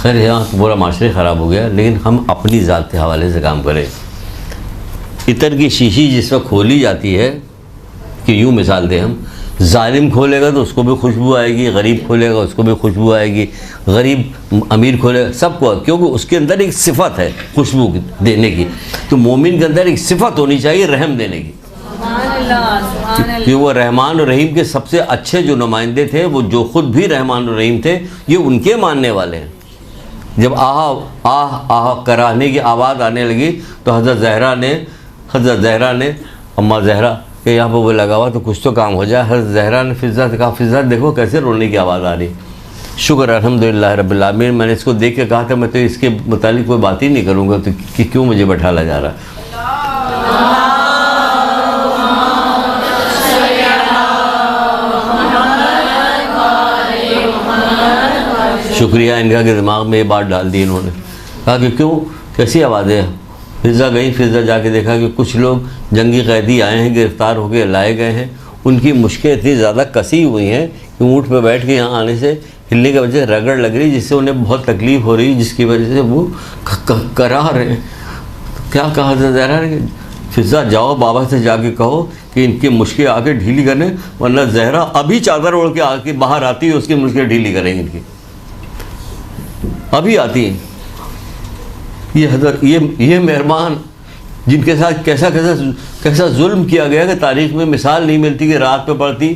खैर यहाँ पूरा माशरे ख़राब हो गया, लेकिन हम अपनी ज़ात के हवाले से काम करें। इतर की शीशी जिस वक्त खोली जाती है कि यूँ मिसाल दें हम, जालिम खोलेगा तो उसको भी खुशबू आएगी, गरीब खोलेगा उसको भी खुशबू आएगी, गरीब अमीर खोलेगा सबको, क्योंकि उसके अंदर एक सिफत है खुशबू देने की। तो मोमिन के अंदर एक सिफत होनी चाहिए रहम देने की, कि वो रहमान और रहीम के सबसे अच्छे जो नुमाइंदे थे, वो जो खुद भी रहमान और रहीम थे, ये उनके मानने वाले हैं। जब आह आह आह कराहने की आवाज़ आने लगी तो हज़रत ज़हरा ने अम्मा ज़हरा कि यहाँ पर वो लगा हुआ तो कुछ तो काम हो जाए। हज़रत ज़हरा ने फ़िज़्ज़ा से कहा, फ़िज़्ज़ा देखो कैसे रोने की आवाज़ आ रही। शुक्र अल्हम्दुलिल्लाह रब्बिल आलमीन, मैंने इसको देख के कहा था मैं तो इसके मुतालिक कोई बात ही नहीं करूँगा, तो कि क्यों मुझे बैठाला जा रहा है। शुक्रिया इनका कि दिमाग में ये बात डाल दी इन्होंने। कहा कि क्यों, कैसी आवाज़ें? फ़िज़्ज़ा गई, फ़िज़्ज़ा जाके देखा कि कुछ लोग जंगी कैदी आए हैं, गिरफ़्तार होकर लाए गए हैं, उनकी मुश्कें इतनी ज़्यादा कसी हुई हैं कि ऊँट पे बैठ के यहाँ आने से हिलने की वजह से रगड़ लग रही, जिससे उन्हें बहुत तकलीफ़ हो रही, जिसकी वजह से वो करा रहे हैं। तो क्या कहा था ज़रा, फिजा जाओ बाबा से जाके कहो कि इनकी मुश्कें आके ढीली करें, वरना ज़हरा अभी चादर ओढ़ के आके बाहर आती है, उसकी मुश्कें ढीली करेंगे इनकी, अभी आती हैं। ये हज़रत, ये मेहरबान जिनके साथ कैसा जुल्म किया गया कि तारीख़ में मिसाल नहीं मिलती कि रात पे पढ़ती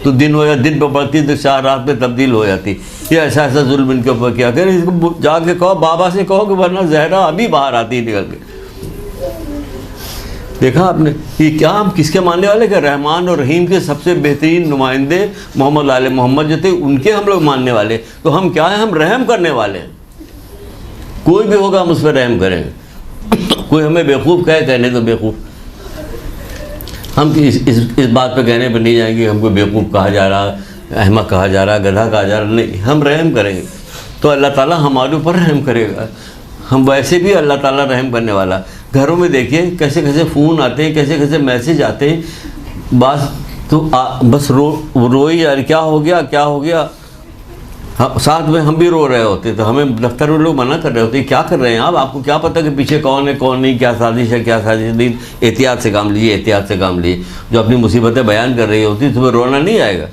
तो दिन हो, या दिन पे पढ़ती तो 4 रात में तब्दील हो जाती। ये ऐसा जुल्म इनके ऊपर किया गया। इसको जाके कहो, बाबा से कहो कि वरना ज़हरा अभी बाहर आती है निकल के। देखा आपने ये क्या, हम किसके मानने वाले, कि रहमान और रहीम के सबसे बेहतरीन नुमाइंदे मोहम्मद आले मोहम्मद जो थे उनके हम लोग मानने वाले। तो हम क्या हैं, हम रहम करने वाले हैं। कोई भी होगा हम उस पर रहम करेंगे। कोई हमें बेवकूफ़ कहने तो बेवकूफ़, हम इस बात पे कहने पर नहीं जाएंगे हमको बेवकूफ़ कहा जा रहा, अहमक कहा जा रहा, गधा कहा जा रहा, नहीं, हम रहम करेंगे तो अल्लाह ताला हमारे ऊपर रहम करेगा। हम वैसे भी अल्लाह ताला रहम करने वाला। घरों में देखिए कैसे कैसे फ़ोन आते हैं, कैसे कैसे मैसेज आते हैं, बस रोई यार, क्या हो गया। हाँ, साथ में हम भी रो रहे होते, तो हमें दफ्तर में लोग मना कर रहे होते, क्या कर रहे हैं आप, आपको क्या पता कि पीछे कौन है कौन नहीं, क्या साजिश है क्या साजिश नहीं, एहतियात से काम लीजिए, एहतियात से काम लीजिए। जो अपनी मुसीबतें बयान कर रही होती तुम्हें रोना नहीं आएगा,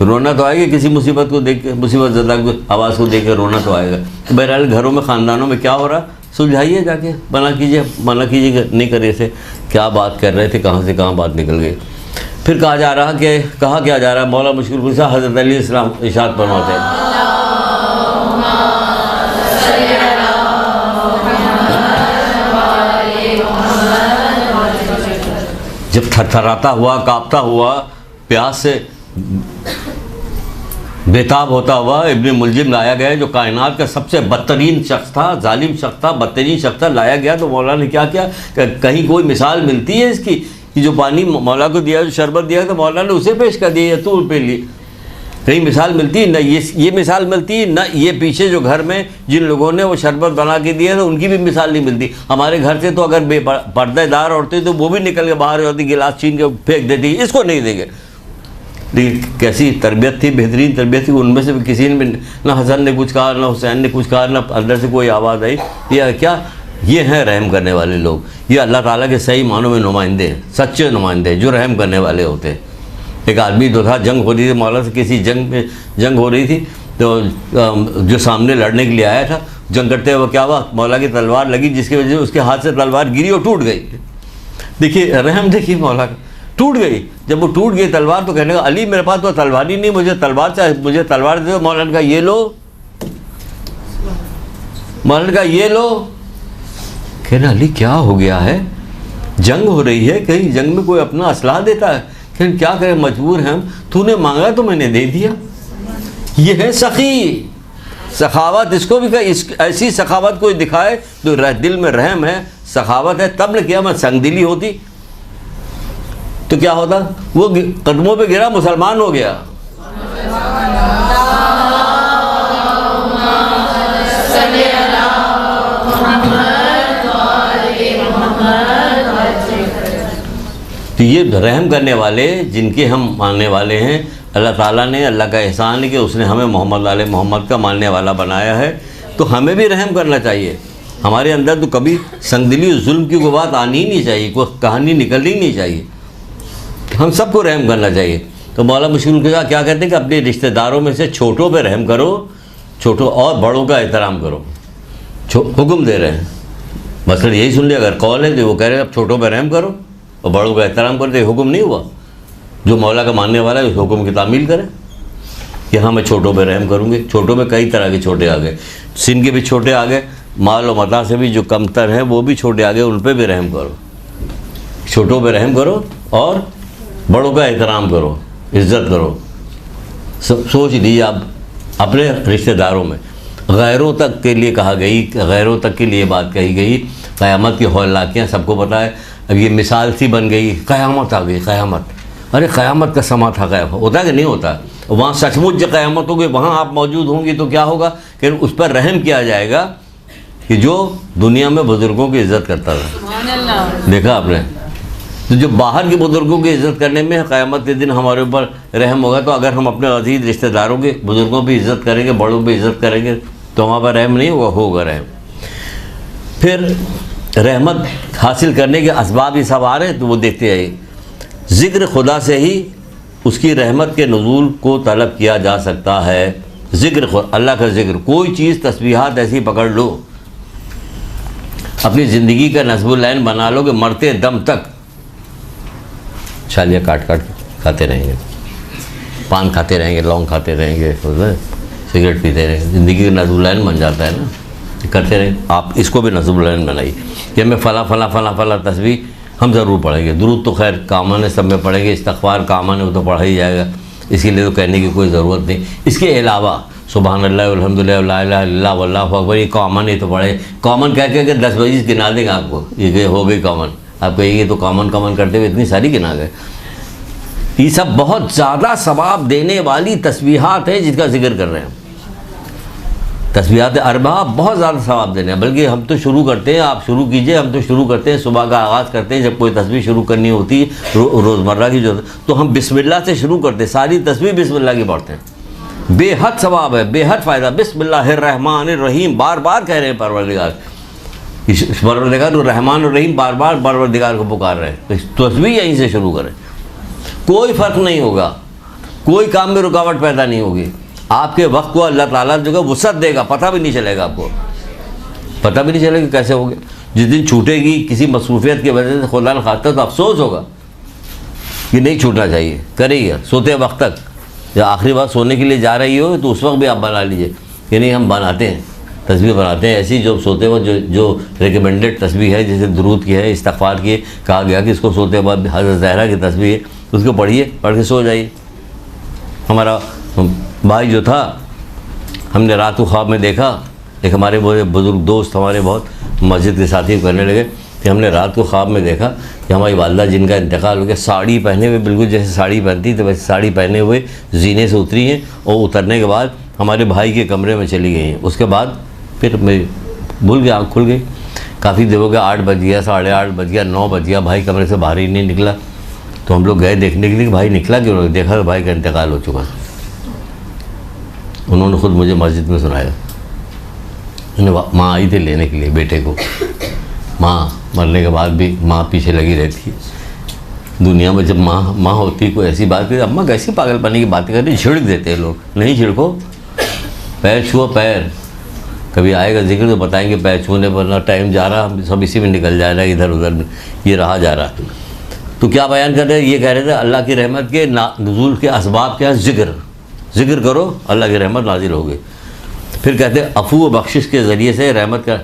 रोना तो आएगा किसी मुसीबत को देख के, मुसीबत ज़्यादा आवाज़ को देख के रोना तो आएगा। तो बहरहाल घरों में ख़ानदानों में क्या हो रहा, सुलझाइए जाके, मना कीजिए नहीं करिए से क्या बात कर रहे थे, कहाँ से कहाँ बात निकल गई। फिर कहा जा रहा कि कहा क्या जा रहा है, मौला मुश्किल कुशा हज़रत अली इस्लाम इरशाद फरमाते हैं, जब थरथराता हुआ कांपता हुआ प्यास से बेताब होता हुआ इब्न मुलजिम लाया गया, जो कायनात का सबसे बदतरीन शख्स था, जालिम शख्स था, बदतरीन शख्स था, लाया गया। तो मौला ने क्या किया, कहीं कोई मिसाल मिलती है इसकी कि जो पानी मौला को दिया, जो शरबत दिया, तो मौला ने उसे पेश कर दिया तू पे लिए, कहीं मिसाल मिलती है ना, ये मिसाल मिलती है ना, ये पीछे जो घर में जिन लोगों ने वो शरबत बना के दिया तो उनकी भी मिसाल नहीं मिलती। हमारे घर से तो अगर पर्देदार औरतें तो वो भी निकल के बाहर होती, गिलास छीन के फेंक देती, इसको नहीं देंगे। लेकिन कैसी तरबियत थी, बेहतरीन तरबियत थी। उनमें से किसी ने ना हसन ने कुछ कहा, ना हुसैन ने कुछ कहा, ना अंदर से कोई आवाज़ आई। यह क्या, ये हैं रहम करने वाले लोग, ये अल्लाह ताला के सही मानों में नुमाइंदे हैं, सच्चे नुमाइंदे जो रहम करने वाले होते हैं। एक आदमी जो था, जंग हो रही थी, मौला से किसी जंग हो रही थी, तो जो सामने लड़ने के लिए आया था, जंग करते हुए क्या हुआ, मौला की तलवार लगी, जिसकी वजह से उसके हाथ से तलवार गिरी और टूट गई। देखिए रहम, देखिए मौला का, टूट गई। जब वो टूट गई तलवार तो कहने का, अली मेरे पास तो तलवार ही नहीं, मुझे तलवार चाहिए, मुझे तलवार दे दो। मौला ने कहा ये लो, मौला ने कहा ये लो। कहना अली क्या हो गया है, जंग हो रही है, कहीं जंग में कोई अपना असलाह देता है, फिर क्या करें, मजबूर हैं हम, तूने मांगा तो मैंने दे दिया। ये है सखी सखावत, इसको भी कहा, ऐसी सखावत कोई दिखाए तो दिल में रहम है, सखावत है, तब न किया मैं संगदिली होती तो क्या होता, वो कदमों पे गिरा मुसलमान हो गया। तो ये रहम करने वाले जिनके हम मानने वाले हैं, अल्लाह ताला ने, अल्लाह का एहसान है कि उसने हमें मोहम्मद आले मोहम्मद का मानने वाला बनाया है। तो हमें भी रहम करना चाहिए। हमारे अंदर तो कभी संगदिली जुल्म की कोई बात आनी ही नहीं चाहिए, कोई कहानी निकलनी नहीं चाहिए, हम सबको रहम करना चाहिए। तो मौला मुश्किल के साथ क्या कहते हैं कि अपने रिश्तेदारों में से छोटों पे रहम करो, छोटों और बड़ों का एहतराम करो। हुक्म दे रहे हैं, मतलब यही सुन लिया, अगर कॉल है तो वो कह रहे हैं अब छोटों पे रहम करो और बड़ों का एहतराम करो। तो हुक्म नहीं हुआ, जो मौला का मानने वाला है उस हुक्म की तामील करे कि हाँ मैं छोटों पे रहम करूँगी। छोटों में कई तरह के छोटे आ गए, सिन के भी छोटे आ गए, माल और मता से भी जो कमतर हैं वो भी छोटे आ गए, उन पर भी रहम करो। छोटों पे रहम करो और बड़ों का एहतराम करो, इज़्ज़त करो। सोच लीजिए आप अपने रिश्तेदारों में, गैरों तक के लिए कहा गई, गैरों तक के लिए बात कही गई, क़यामत की हौलाकियाँ सबको पता है। अब ये मिसाल सी बन गई, क़यामत आ गई, क़यामत, अरे क़यामत का समा था, क़यामत होता है कि नहीं होता, वहाँ सचमुच जो क़यामत होगी वहाँ आप मौजूद होंगी तो क्या होगा कि उस पर रहम किया जाएगा कि जो दुनिया में बुज़ुर्गों की इज़्ज़त करता था। देखा आपने, तो जो बाहर के बुज़ुर्गों की इज़्ज़त करने में क़यामत के दिन हमारे ऊपर रहम होगा, तो अगर हम अपने अज़ीज़ रिश्तेदारों के बुज़ुर्गों की इज़्ज़त करेंगे, बड़ों की इज़्ज़त करेंगे, तो हमारे पर रहम नहीं होगा, होगा रहम। फिर रहमत हासिल करने के असबाब ही सब आ रहे हैं, तो वो देखते आइए। ज़िक्र खुदा से ही उसकी रहमत के नुज़ूल को तलब किया जा सकता है। ज़िक्र अल्लाह का ज़िक्र, कोई चीज़ तस्बीहात ऐसी पकड़ लो, अपनी ज़िंदगी का नस्बुल ऐन बना लो कि मरते दम तक छालियाँ काट काट खाते रहेंगे, पान खाते रहेंगे, लौंग खाते रहेंगे, सिगरेट पीते रहेंगे, ज़िंदगी का नस्बुल ऐन बन जाता है ना, करते रहें। आप इसको भी नस्बुल ऐन बनाइए कि हमें फ़ला फ़ला फ़ला फ़ला तस्बीह हम ज़रूर पढ़ेंगे। दुरूद तो खैर कामन है, सब में पढ़ेंगे, इस्तग़फ़ार कामन है, वो तो पढ़ा ही जाएगा, इसके लिए तो कहने की कोई ज़रूरत नहीं। इसके अलावा सुबहान अल्लाह अल्हम्दुलिल्लाह ला इलाहा इल्लल्लाह वल्लाहु अकबर, ये कॉमन है तो पढ़े। कॉमन कह के 10 बजे गिना देंगे आपको, ये हो गई कॉमन, आप कहिए तो कॉमन करते हुए इतनी सारी गिना गए। ये सब बहुत ज़्यादा सवाब देने वाली तस्बीहात है जिसका जिक्र कर रहे हैं। तस्बीहात अरबा बहुत ज़्यादा सवाब देने हैं, बल्कि हम तो शुरू करते हैं, आप शुरू कीजिए, हम तो शुरू करते हैं, सुबह का आगाज़ करते हैं, जब कोई तस्बीह शुरू करनी होती है रोज़मर्रा की जो, तो हम बिस्मिल्लाह से शुरू करते हैं, सारी तस्बीह बिस्मिल्लाह की पढ़ते हैं। बेहद सवाब है, बेहद फ़ायदा। बिस्मिल्लाहिर्रहमानिर्रहीम बार बार कह रहे हैं परवरदिगार, परवरदिगार रहमान और रहीम बार बार परवरदिगार को पुकार रहे हैं। तो तस्बीह यहीं से शुरू करें, कोई फ़र्क नहीं होगा, कोई काम में रुकावट पैदा नहीं होगी। आपके वक्त को अल्लाह ताला जो है वुसअत देगा, पता भी नहीं चलेगा, आपको पता भी नहीं चलेगा कैसे हो गया। जिस दिन छूटेगी किसी मसरूफियत की वजह से खुदा न खास्ता, तो अफसोस होगा कि नहीं छूटना चाहिए, करिए सोते वक्त तक। जब आखिरी बार सोने के लिए जा रही हो तो उस वक्त भी आप बना लीजिए कि नहीं, हम बनाते हैं तस्बीह, बनाते हैं ऐसी जो सोते वक्त जो रिकमेंडेड तस्बीह है, जैसे दुरूद की है, इस्तग़फ़ार की है, कहा गया कि इसको सोते वक्त हज़रत ज़हरा की तस्बीह है, उसको पढ़िए, पढ़ के सो जाइए। हमारा भाई जो था, हमने रात को ख्वाब में देखा, एक हमारे वो बुज़ुर्ग दोस्त हमारे बहुत मस्जिद के साथी करने लगे कि हमने रात को ख्वाब में देखा कि हमारी वालदा जिनका इंतकाल हो गया, साड़ी पहने हुए, बिल्कुल जैसे साड़ी पहनती तो वैसे साड़ी पहने हुए जीने से उतरी हैं, और उतरने के बाद हमारे भाई के कमरे में चली गई हैं। उसके बाद फिर मैं भूल गया, आँख खुल गई, काफ़ी देर हो गया, 8 बज गया, 8:30 बज गया, 9 बज गया, भाई कमरे से बाहर ही नहीं निकला। तो हम लोग गए देखने के लिए कि भाई निकला क्यों, देखा तो भाई का इंतकाल हो चुका। उन्होंने ख़ुद मुझे मस्जिद में सुनाया, माँ आई थी लेने के लिए बेटे को, माँ मरने के बाद भी माँ पीछे लगी रहती है। दुनिया में जब माँ होती कोई ऐसी बात करी, अम्मा कैसी पागलपनी की बातें कर रही, छिड़क देते हैं लोग। नहीं छिड़को, पैर छुओ, पैर कभी आएगा जिक्र तो बताएंगे, पैर छूने पर ना टाइम जा रहा, हम सब इसी में निकल जा रहा है, इधर उधर में ये रहा जा रहा। तो क्या बयान कर रहे हैं, ये कह रहे थे अल्लाह की रहमत के नुज़ूल के असबाब क्या, ज़िक्र करो, अल्लाह की रहमत नाज़िल होगी। फिर कहते हैं अफ़ू व बख्शिश के ज़रिए से रहमत का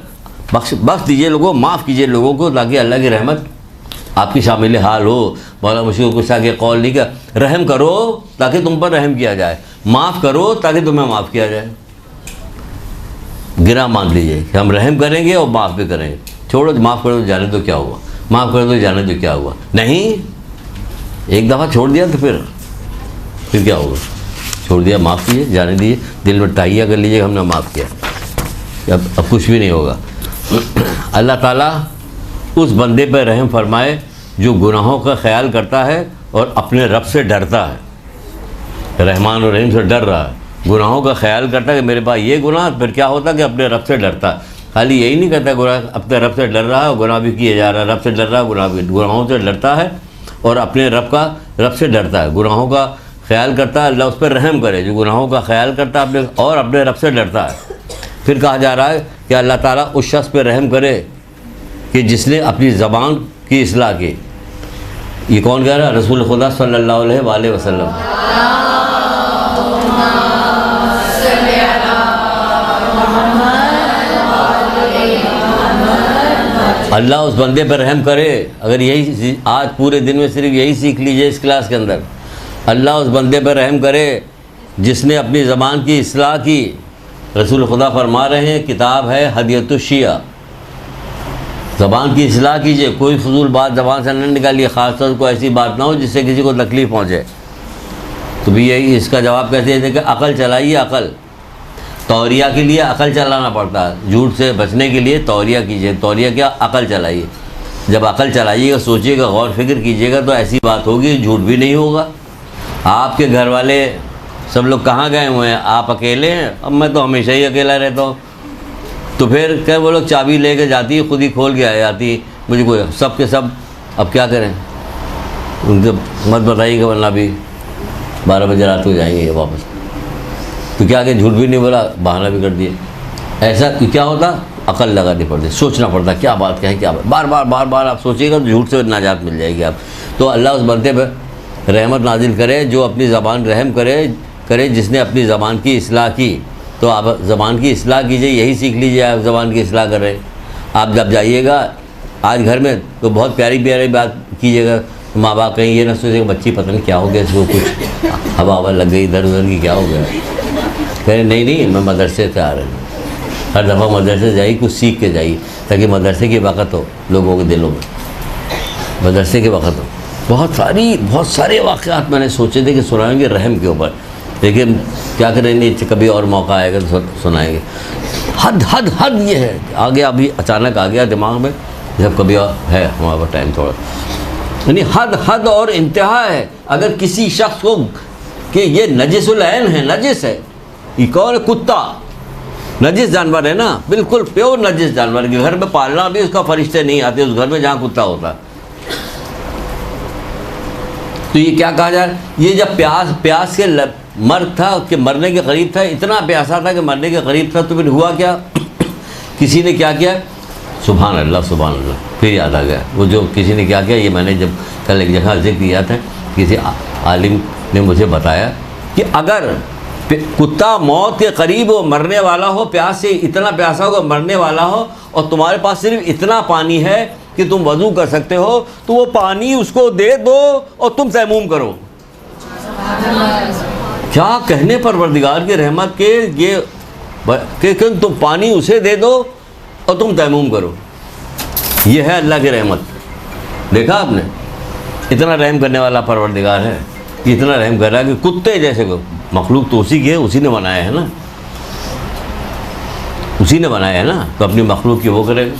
बख्श दीजिए लोगों, माफ़ कीजिए लोगों को, ताकि अल्लाह की रहमत आपकी शामिल हाल हो। मौला मुश्किल कुछ आगे कौल नहीं का, रहम करो ताकि तुम पर रहम किया जाए, माफ़ करो ताकि तुम्हें माफ़ किया जाए। गिरा मान लीजिए कि हम रहम करेंगे और माफ़ भी करेंगे। छोड़ो, माफ़ करो तो जाने तो क्या हुआ, माफ़ करो तो जाने तो क्या हुआ। नहीं, एक दफ़ा छोड़ दिया तो फिर क्या होगा, छोड़ दिया, माफ़ कीजिए, जाने दीजिए, दिल में टाइया कर लीजिए, हमने माफ़ किया, अब कुछ भी नहीं होगा। अल्लाह ताला उस बंदे पर रहम फरमाए जो गुनाहों का ख्याल करता है और अपने रब से डरता है। रहमान और रहीम से डर रहा है, गुनाहों का ख्याल करता है कि मेरे पास ये गुनाह, फिर क्या होता है कि अपने रब से डरता है। खाली यही नहीं करता गुनाह, अपने रब से डर रहा है और गुनाह भी किए जा रहा है, रब से डर रहा है, गुनाहों से डरता है और अपने रब से डरता है, गुनाहों का ख्याल करता है, अल्लाह उस पर रहम करे जो गुनाहों का ख्याल करता है और अपने रब से डरता है। फिर कहा जा रहा है कि अल्लाह ताला उस शख्स पर रहम करे कि जिसने अपनी ज़बान की इस्लाह की। ये कौन कह रहा है, रसूल खुदा सल्लल्लाहु अलैहि वसल्लम। अल्लाह उस बंदे पर रहम करे, अगर यही आज पूरे दिन में सिर्फ यही सीख लीजिए इस क्लास के अंदर, अल्लाह उस बंदे पर रहम करे जिसने अपनी ज़बान की इस्लाह की। रसूल खुदा फरमा रहे हैं, किताब है हदियतुश शिया, ज़बान की इस्लाह कीजिए, कोई फजूल बात ज़बान से न निकालिए, ख़ासतौर को ऐसी बात ना हो जिससे किसी को तकलीफ़ पहुँचे। तो भी यही इसका जवाब कैसे दें कि अक़ल चलाइए, अक़ल तौरिया के लिए अक़ल चलाना पड़ता है, झूठ से बचने के लिए तौरिया कीजिए। तौरिया क्या, अक़ल चलाइए। जब अकल चलाइएगा, सोचिएगा, गौर फिक्र कीजिएगा तो ऐसी बात होगी, झूठ भी नहीं होगा। आपके घर वाले सब लोग कहाँ गए हुए हैं, आप अकेले हैं? अब मैं तो हमेशा ही अकेला रहता हूँ। तो फिर क्या वो लोग चाबी लेके जाती है, खुद ही खोल के आ जाती है, मुझे कोई सब के सब। अब क्या करें, उनके मत बताइएगा वरना भी 12 बजे रात को जाएंगे वापस। तो क्या कि झूठ भी नहीं बोला, बहाना भी कर दिया। ऐसा क्या होता, अकल लगानी पड़ती, सोचना पड़ता क्या बात क्या है, क्या बात, बार बार आप सोचिएगा तो झूठ से नाजात मिल जाएगी आप। तो अल्लाह उस बंदे पर रहमत नाजिल करे जो अपनी ज़बान रहम करे जिसने अपनी ज़बान की इस्लाह की। तो आप ज़बान की इस्लाह कीजिए, यही सीख लीजिए आप ज़बान की इस्लाह कर रहे हैं। आप जब जाइएगा आज घर में तो बहुत प्यारी प्यारी बात कीजिएगा। तो माँ बाप कहीं ये ना सोचेगा बच्ची पता नहीं क्या हो गया, इसको कुछ हवा लग गई इधर उधर की, क्या हो गया। कह रहे नहीं मैं मदरसे से आ रहा हूँ। हर दफ़ा मदरसे जाइए, कुछ सीख के जाइए, ताकि मदरसे की बरकत हो लोगों के दिलों में, मदरसे की बरकत हो। बहुत सारे वाक़यात मैंने सोचे थे कि सुनाएंगे रहम के ऊपर, लेकिन क्या करें, नहीं कभी और मौका आएगा तो सुनाएंगे। हद ये है, आगे अभी अचानक आ गया दिमाग में, जब कभी और है हमारे पास टाइम थोड़ा, यानी हद और इंतहा है। अगर किसी शख्स को कि ये नजिसुल ऐन है, नजिस है, ये कौन है, कुत्ता नजिस जानवर है ना, बिल्कुल प्योर नजिस जानवर के घर में पालना भी उसका फरिश्ते नहीं आते उस घर में जहाँ कुत्ता होता। तो ये क्या कहा जाए, ये जब प्यास के मर था कि मरने के करीब था, इतना प्यासा था कि मरने के करीब था, तो फिर हुआ क्या किसी ने क्या किया, सुभान अल्लाह, फिर याद आ गया वो जो किसी ने क्या किया। ये मैंने जब कल एक जगह जिक्र किया था, किसी आलिम ने मुझे बताया कि अगर कुत्ता मौत के करीब हो, मरने वाला हो, प्यास से इतना प्यासा होगा मरने वाला हो, और तुम्हारे पास सिर्फ इतना पानी है कि तुम वज़ू कर सकते हो, तो वो पानी उसको दे दो और तुम तयम्मुम करो। क्या कहने परवरदिगार की रहमत के ये कि तुम पानी उसे दे दो और तुम तयम्मुम करो। ये है अल्लाह की रहमत। देखा आपने, इतना रहम करने वाला परवरदिगार है, इतना रहम कर रहा है कि कुत्ते जैसे को मखलूक तो उसी की है, उसी ने बनाया है ना, उसी ने बनाया है ना, तो अपनी मखलूक की वो करेगा।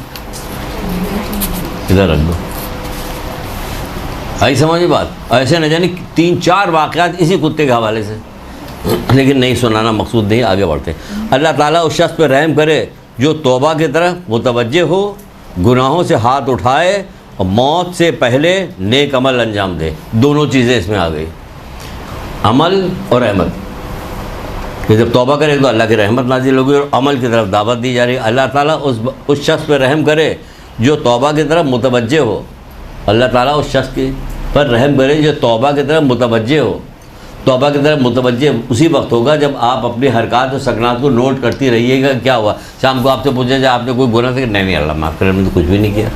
इधर रख दो, आई समझिए बात। ऐसे न जाने 3-4 वाक़यात इसी कुत्ते के हवाले से, लेकिन नहीं सुनाना मकसूद नहीं, आगे बढ़ते। अल्लाह ताला उस शख्स पर रहम करे जो तौबा की तरफ मुतवज्जे हो, गुनाहों से हाथ उठाए और मौत से पहले नेक अमल अंजाम दे। दोनों चीज़ें इसमें आ गई, अमल और रहमत। कि जब तौबा करे तो अल्लाह की रहमत नाजिल होगी और अमल की तरफ दावत दी जा रही है। अल्लाह ताला उस शख्स पर रहम करे जो तौबा की तरफ मुतवज्जे हो। अल्लाह ताला उस शख्स की पर रहम करे जो तौबा की तरफ मुतवज्जे हो। तौबा की तरफ मुतवज्जे उसी वक्त होगा जब आप अपनी हरकत और सकनात को नोट करती रहिएगा। क्या हुआ, शाम को आपसे पूछे जाए आपने कोई गुनाह किया, नहीं अल्लाह माफ़ करे, मैंने तो कुछ भी नहीं किया।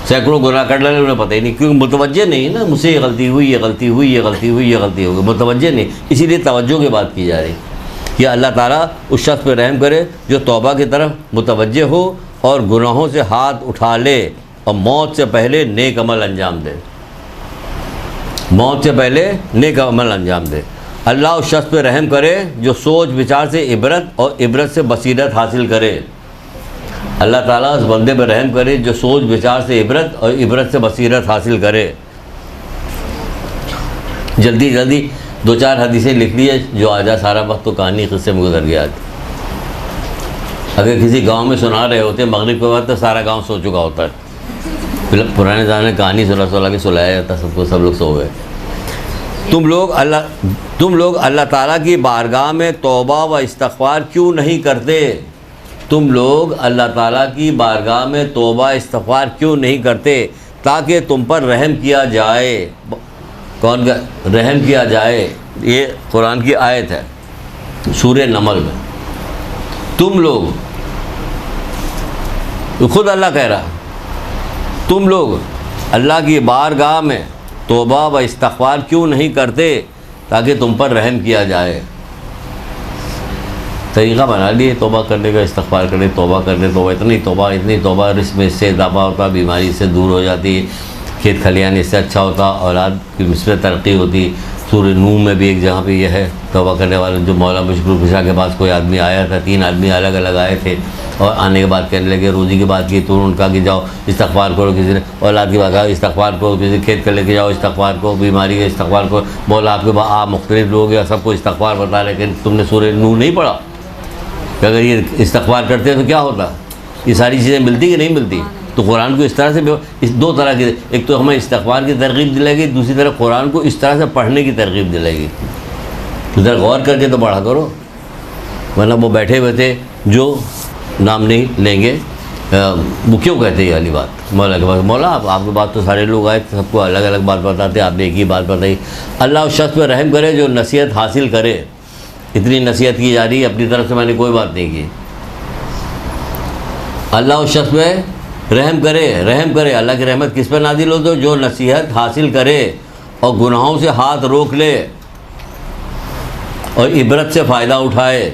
सैकड़ों गुनाह कर लेने उन्हें पता ही नहीं, क्योंकि मुतवज्जे नहीं ना, मुझसे ये गलती हुई, ये गलती हुई, ये गलती हुई, ये गलती हो गई, मुतवज्जे नहीं। इसीलिए तवज्जो की बात की जा रही कि अल्लाह ताला उस शख्स पर रहम करे जो तौबा की तरफ मुतवज्जे हो और गुनाहों से हाथ उठा ले और मौत से पहले नेक अमल अंजाम दे। मौत से पहले नेक अमल अंजाम दे। अल्लाह उस शख्स पर रहम करे जो सोच विचार से इबरत और इबरत से बसीरत हासिल करे। अल्लाह ताला उस बंदे पर रहम करे जो सोच विचार से इबरत और इबरत से बसीरत हासिल करे। जल्दी 2-4 हदीसें लिख लिए जो आजा, सारा वक्त तो कहानी किस्से में गुजर गया। अगर किसी गांव में सुना रहे होते मगरिब के बाद तो सारा गांव सो चुका होता है। पुराने ज़माने में कहानी सुला के सुलाया जाता सबको, सब लोग सो गए। तुम लोग अल्लाह ताला की बारगाह में तौबा व इस्तग़फ़ार क्यों नहीं करते? तुम लोग अल्लाह ताला की बारगाह में तौबा इस्तग़फ़ार क्यों नहीं करते ताकि तुम पर रहम किया जाए। कौन का रहम किया जाए? ये कुरान की आयत है सूरह नमल में। तुम लोग, खुद अल्लाह कह रहा, तुम लोग अल्लाह की बारगाह में तौबा व इस्तग़फ़ार क्यों नहीं करते ताकि तुम पर रहम किया जाए। तरीक़ा बना लिए तौबा करने का, इस्तग़फ़ार करने, तौबा करने, तौबा इतनी तौबा, रिस्क में इससे इजाफा होता, बीमारी से दूर हो जाती, खेत खलियान इससे अच्छा होता, औलाद की इसमें तरक्की होती। सूरह नूह में भी एक जगह पे यह है तौबा करने वाले जो मौला मुश्किल कुशा के पास कोई आदमी आया था, 3 आदमी अलग अलग आए थे और आने के बाद कहने लगे, रोज़ी की बात की तो उनका कि जाओ इस्तग़फ़ार करो, किसी ने औलाद की बात कहा इस्तग़फ़ार करो, किसी खेत कर लेके जाओ इस्तग़फ़ार करो, बीमारी का इस्तग़फ़ार करो। मौला आपके पास आप मुख्तलिफ लोग या सबको इस्तग़फ़ार बता रहे, लेकिन तुमने सूरह नूर नहीं पढ़ा कि अगर ये इस्तग़फ़ार करते हैं तो क्या होता? ये सारी चीज़ें मिलती कि नहीं मिलती? तो कुरान को इस तरह से, इस 2 तरह की, एक तो हमें इस्तग़फ़ार की तरगीब दिलाएगी, दूसरी तरफ कुरान को इस तरह से पढ़ने की तरगीब दिलाएगी। इधर गौर करके तो पढ़ा करो, वरना वो बैठे हुए थे जो नाम नहीं लेंगे, वो क्यों कहते हैं ये वाली बात मौला के पास? मौला आपके पास तो सारे लोग आए, सबको अलग अलग बात बताते, आपने एक ही बात बताई। अल्लाह उस शख्स पर रहम करे जो नसीहत हासिल करे। इतनी नसीहत की जा रही है, अपनी तरफ से मैंने कोई बात नहीं की। अल्लाह उस शख्स पर रहम करे, रहम करे। अल्लाह की रहमत किस पर नाजिल हो? तो जो नसीहत हासिल करे और गुनाहों से हाथ रोक ले और इबरत से फ़ायदा उठाए।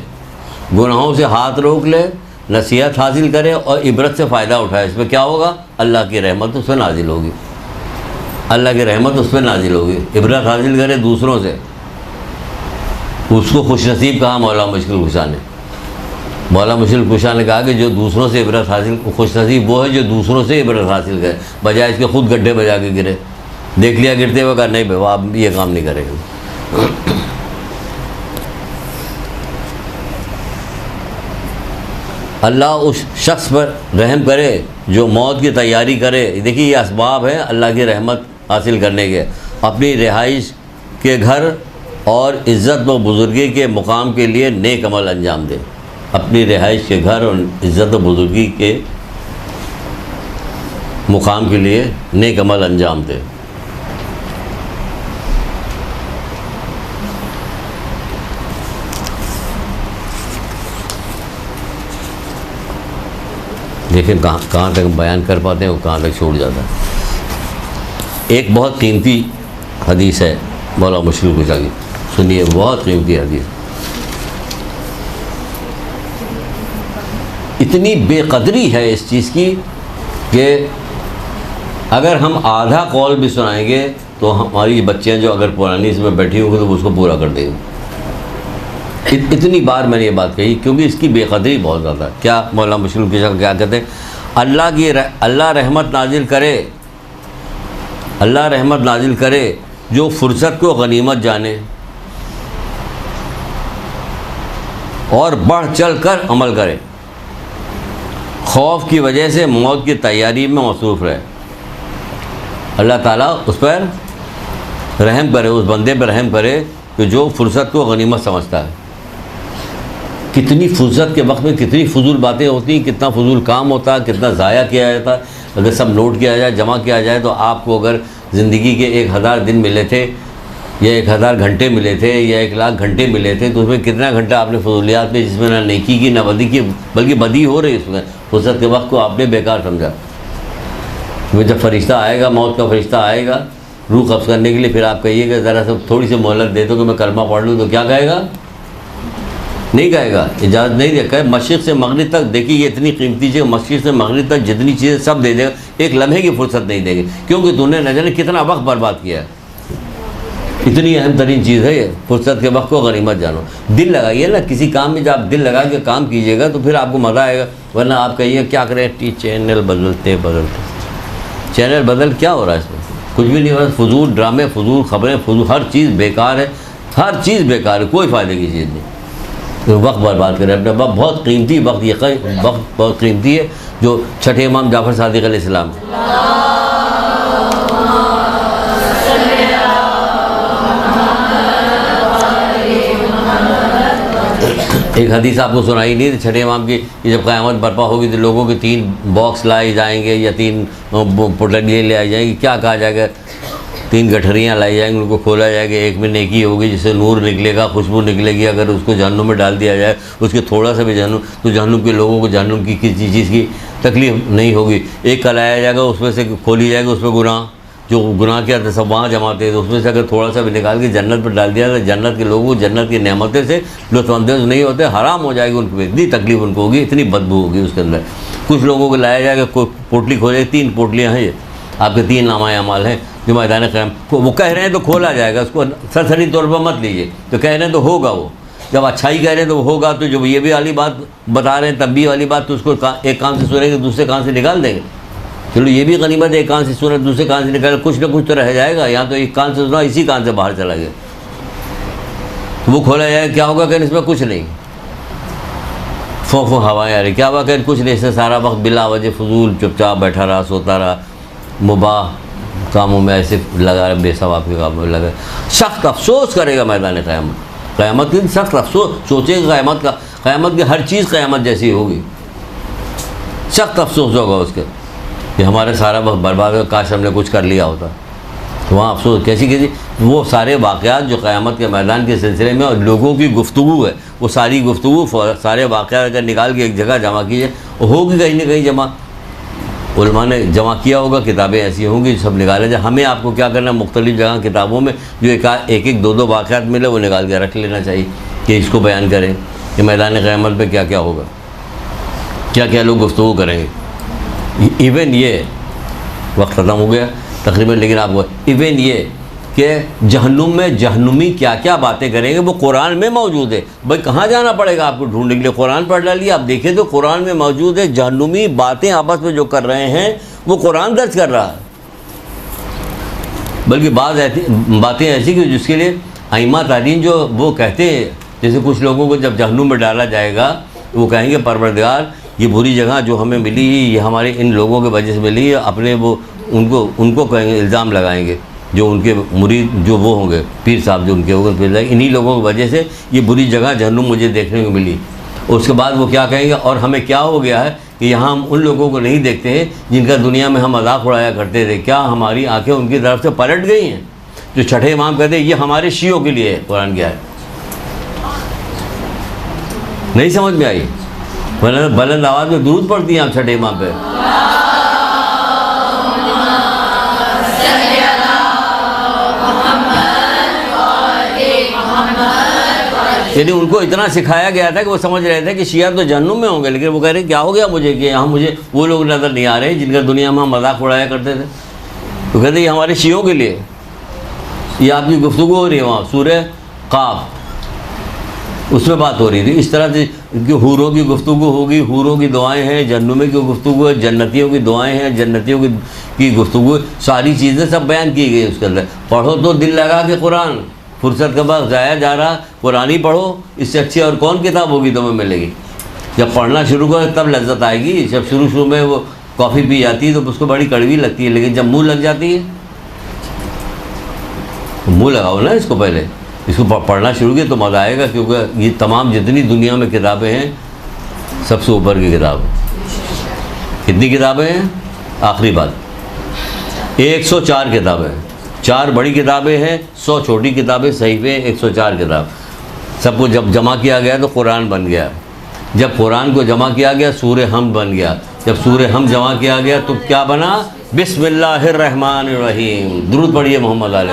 गुनाहों से हाथ रोक ले, नसीहत हासिल करे और इबरत से फ़ायदा उठाए। इसमें क्या होगा? अल्लाह की रहमत उस पर नाजिल होगी, अल्लाह की रहमत उस पर नाजिल होगी। इबरत हासिल करे दूसरों से, उसको खुशनसीब कहा मौला मुश्किल कुशा ने। मौला मुश्किल कुशा ने कहा कि जो दूसरों से इबरत हासिल, खुशनसीब वो है जो दूसरों से इबरत हासिल करे, बजाय इसके खुद गड्ढे बजा के गिरे। देख लिया गिरते हुए, कहा नहीं भाई आप ये काम नहीं करेंगे। अल्लाह उस शख्स पर रहम करे जो मौत की तैयारी करे। देखिए ये असबाब है अल्लाह की रहमत हासिल करने के। अपनी रिहाइश के घर और इज़्ज़त व बुज़ुर्गी के मुकाम के लिए नेक अमल अंजाम दे। अपनी रिहाइश के घर और इज़्ज़त व बुज़ुर्गी के मुकाम के लिए नेक अमल अंजाम दे। देखिए कहाँ तक बयान कर पाते हैं और कहाँ तक छोड़ जाता है। एक बहुत कीमती हदीस है मौला मुश्किल कुशा की, सुनिए, बहुत कीमती हदीस। इतनी बेकदरी है इस चीज़ की कि अगर हम आधा कौल भी सुनाएंगे तो हमारी बच्चियाँ जो अगर पुरानी इसमें बैठी होंगी तो उसको पूरा कर देंगे। इतनी बार मैंने ये बात कही क्योंकि इसकी बेकदरी बहुत ज़्यादा है। क्या मौला मुश्किल कुशा क्या कहते हैं? अल्लाह रहमत नाजिल करे, अल्लाह रहमत नाजिल करे जो फुर्सत को गनीमत जाने और बढ़ चढ़ कर अमल करे, खौफ की वजह से मौत की तैयारी में मसरूफ़ रहे। अल्लाह ताला उस पर रहम करे, उस बंदे पर रहम करे कि जो फुर्सत को गनीमत समझता है। कितनी फुर्सत के वक्त में कितनी फजूल बातें होती हैं, कितना फजूल काम होता है, कितना ज़ाया किया जाता है। अगर सब नोट किया जाए, जमा किया जाए, तो आपको अगर ज़िंदगी के 1000 दिन मिले थे या 1000 घंटे मिले थे या 1,00,000 घंटे मिले थे, तो उसमें कितना घंटा आपने फजूलियात में, जिसमें ना नेकी की ना बदी की, बल्कि बदी हो रही उसमें, फुर्सत के वक्त को आपने बेकार समझा। वो जब फरिश्ता आएगा, मौत का फरिश्ता आएगा रूह कब्ज़ करने के लिए, फिर आप कहिएगा ज़रा सा थोड़ी सी मोहलत दे दो कि मैं कलमा पढ़ लूँ, तो क्या कहेगा? नहीं कहेगा, इजाज़त नहीं दे। कहे मशरिक़ से मग़रिब तक, देखिए ये इतनी कीमती चीज़, मशरिक़ से मग़रिब तक जितनी चीज़ें सब दे देगा, एक लम्हे की फुर्सत नहीं देंगे, क्योंकि तूने न जाने कितना वक्त बर्बाद किया है। इतनी अहम तरीन चीज़ है ये, फुर्सत के वक्त को गनीमत जानो। दिल लगाइए ना किसी काम में, जब आप दिल लगा के काम कीजिएगा तो फिर आपको मज़ा आएगा। वरना आप कहिए क्या करें, चैनल बदलते बदलते, चैनल बदल क्या हो रहा है इसमें? कुछ भी नहीं हो रहा। फजूल ड्रामे, फजूल खबरें, फजूल हर चीज़ बेकार है, हर चीज़ बेकार है, कोई फ़ायदे की चीज़ नहीं। तो वक्त बर्बाद करें अपना, वक्त बहुत कीमती वक्त, ये वक्त बहुत कीमती है जो छठे इमाम जाफ़र सादिक़ अलैहिस्सलाम, एक हदीस आपको सुनाई नहीं थी छठे इमाम की कि जब क़यामत बर्पा होगी तो लोगों के 3 बॉक्स लाए जाएंगे या 3 पुटलियाँ ले आई जाएंगी। क्या कहा जाएगा? 3 गठरियाँ लाई जाएंगी, उनको खोला जाएगा, एक में नेकी होगी जिससे नूर निकलेगा, खुशबू निकलेगी। अगर उसको जहन्नुम में डाल दिया जाए, उसके थोड़ा सा भी जहन्नुम, तो जहन्नुम के लोगों को जहन्नुम की किसी चीज़ की तकलीफ नहीं होगी। एक का लाया जाएगा, उसमें से खोली जाएगी, उसमें गुनाह, जो गुनाह किया था सब वहाँ जमाते हैं, तो उसमें से अगर थोड़ा सा भी निकाल के जन्नत पर डाल दिया तो जन्नत के लोगों को जन्नत की नेमतें से लुत्फ़अंदोज़ नहीं होते, हराम हो जाएगी उनको। इतनी तकलीफ उनको होगी, इतनी बदबू होगी उसके अंदर। कुछ लोगों को लाया जाएगा, कोई पोटली खोले, 3 पोटलियाँ हैं ये, आपके 3 नामा अमाल हैं जो मैदान क़यामत, वो कह रहे हैं तो खोला जाएगा, उसको सरसरी तौर पर मत लीजिए। तो कह रहे हैं तो होगा, वो जब अच्छाई कह रहे हैं तो वो होगा। तो जब ये भी वाली बात बता रहे हैं तब भी वाली बात, तो उसको एक कान से सुनेंगे दूसरे कान से निकाल देंगे। चलो ये भी गनीमत, एक कान से सुना दूसरे कान से निकाल, कुछ ना कुछ तो रह जाएगा। या तो एक कान से सुना इसी कान से बाहर चला गया, तो वो खोला जाएगा, क्या होगा कहने इसमें कुछ नहीं, फो हवाएं आ रही, क्या हुआ कहने कुछ नहीं, इससे सारा वक्त बिला वजह फजूल चुपचाप बैठा रहा, सोता रहा, मुबाह कामों में ऐसे लगा रहा, बेसवाब के कामों में लगा। सख्त अफसोस करेगा मैदान क़यामत, क़यामत की सख्त अफसोस सोचेगा क़यामत का, क़यामत की हर चीज़ क़यामत जैसी होगी, सख्त अफसोस होगा उसके कि हमारा सारा वक्त बर्बाद हो, काश हमने कुछ कर लिया होता। तो वहाँ अफसोस कैसी वो सारे वाक़यात जो क़यामत के मैदान के सिलसिले में और लोगों की गुफ्तगू है, वो सारी गुफ्तगू सारे वाक़यात अगर निकाल के एक जगह जमा कीजिए, होगी कहीं ना कहीं जमा, उलमा ने जमा किया होगा, किताबें ऐसी होंगी सब निकाले जाए। हमें आपको क्या करना, मुख्तलिफ़ जगह किताबों में जो एक दो वाक़यात मिले वो निकाल के रख लेना चाहिए कि इसको बयान करें कि मैदान क़यामत में क्या क्या होगा, क्या क्या लोग गुफ्तगू करेंगे। इवन ये वक्त ख़त्म हो गया तकरीबन, लेकिन आपको इवन ये कि जहन्नुम में जहन्नुमी क्या क्या बातें करेंगे वो कुरान में मौजूद है। भाई कहाँ जाना पड़ेगा आपको ढूंढने के लिए, कुरान पढ़ डालिए, आप देखें तो कुरान में मौजूद है। जहन्नुमी बातें आपस में जो कर रहे हैं वो कुरान दर्ज कर रहा है। बल्कि बातें ऐसी कि जिसके लिए आइमा तारीन जो वो कहते हैं, जैसे कुछ लोगों को जब जहन्नुम में डाला जाएगा वो कहेंगे परवरदिगार ये बुरी जगह जो हमें मिली ये हमारे इन लोगों की वजह से मिली है, अपने वो उनको कहेंगे, इल्ज़ाम लगाएंगे जो उनके मुरीद जो वो होंगे, पीर साहब जो उनके होंगे, फिर इन्हीं लोगों की वजह से ये बुरी जगह जहन्नुम मुझे देखने को मिली। उसके बाद वो क्या कहेंगे, और हमें क्या हो गया है कि यहाँ हम उन लोगों को नहीं देखते हैं जिनका दुनिया में हम मजाक उड़ाया करते थे, क्या हमारी आंखें उनकी तरफ से पलट गई हैं। जो छठे इमाम कहते हैं ये हमारे शियों के लिए है, कुरान क्या है नहीं समझ में आई, बुलंद आवाज़ में दुरूद पढ़ती हैं आप छठे इमाम पे। यानी उनको इतना सिखाया गया था कि वो समझ रहे थे कि शिया तो जहन्नुम में होंगे, लेकिन वो कह रहे क्या हो गया मुझे कि यहाँ मुझे वो लोग नज़र नहीं आ रहे जिनका दुनिया में हम मजाक उड़ाया करते थे। तो कहते ये हमारे शियों के लिए, ये आपकी गुफ्तगू हो रही है वहाँ सूरह काफ, उसमें बात हो रही थी। इस तरह से कि हूरों की गुफ्तगू होगी, हूरों की दुआएं हैं, जहन्नुमी की गुफ्तगू है, जन्नतियों की दुआएं हैं, जन्नतियों की गुफ्तगू, सारी चीज़ें सब बयान की गई उसके अंदर। पढ़ो तो दिल लगा के कुरान, फुर्सत का वक्त ज़ाया जा रहा, कुरान ही पढ़ो, इससे अच्छी और कौन किताब होगी तुम्हें मिलेगी। जब पढ़ना शुरू करो तब लज्जत आएगी। जब शुरू में वो कॉफ़ी पी जाती है तो उसको बड़ी कड़वी लगती है, लेकिन जब मुँह लग जाती है तो मुँह लगाओ ना इसको, पहले इसको पढ़ना शुरू किया तो मज़ा आएगा, क्योंकि ये तमाम जितनी दुनिया में किताबें हैं सबसे ऊपर की किताब है। कितनी किताबें हैं आखिरी बात, 104 किताबें हैं, 4 बड़ी किताबें हैं, 100 छोटी किताबें, सहीफे 104 किताब। सबको जब जमा किया गया तो कुरान बन गया। जब कुरान को जमा किया गया सूरह हम बन गया। जब सूरह हम जमा किया गया तो क्या बना, बिस्मिल्लाहिर्रहमानिर्रहीम। दुरूद पढ़िए मोहम्मद आले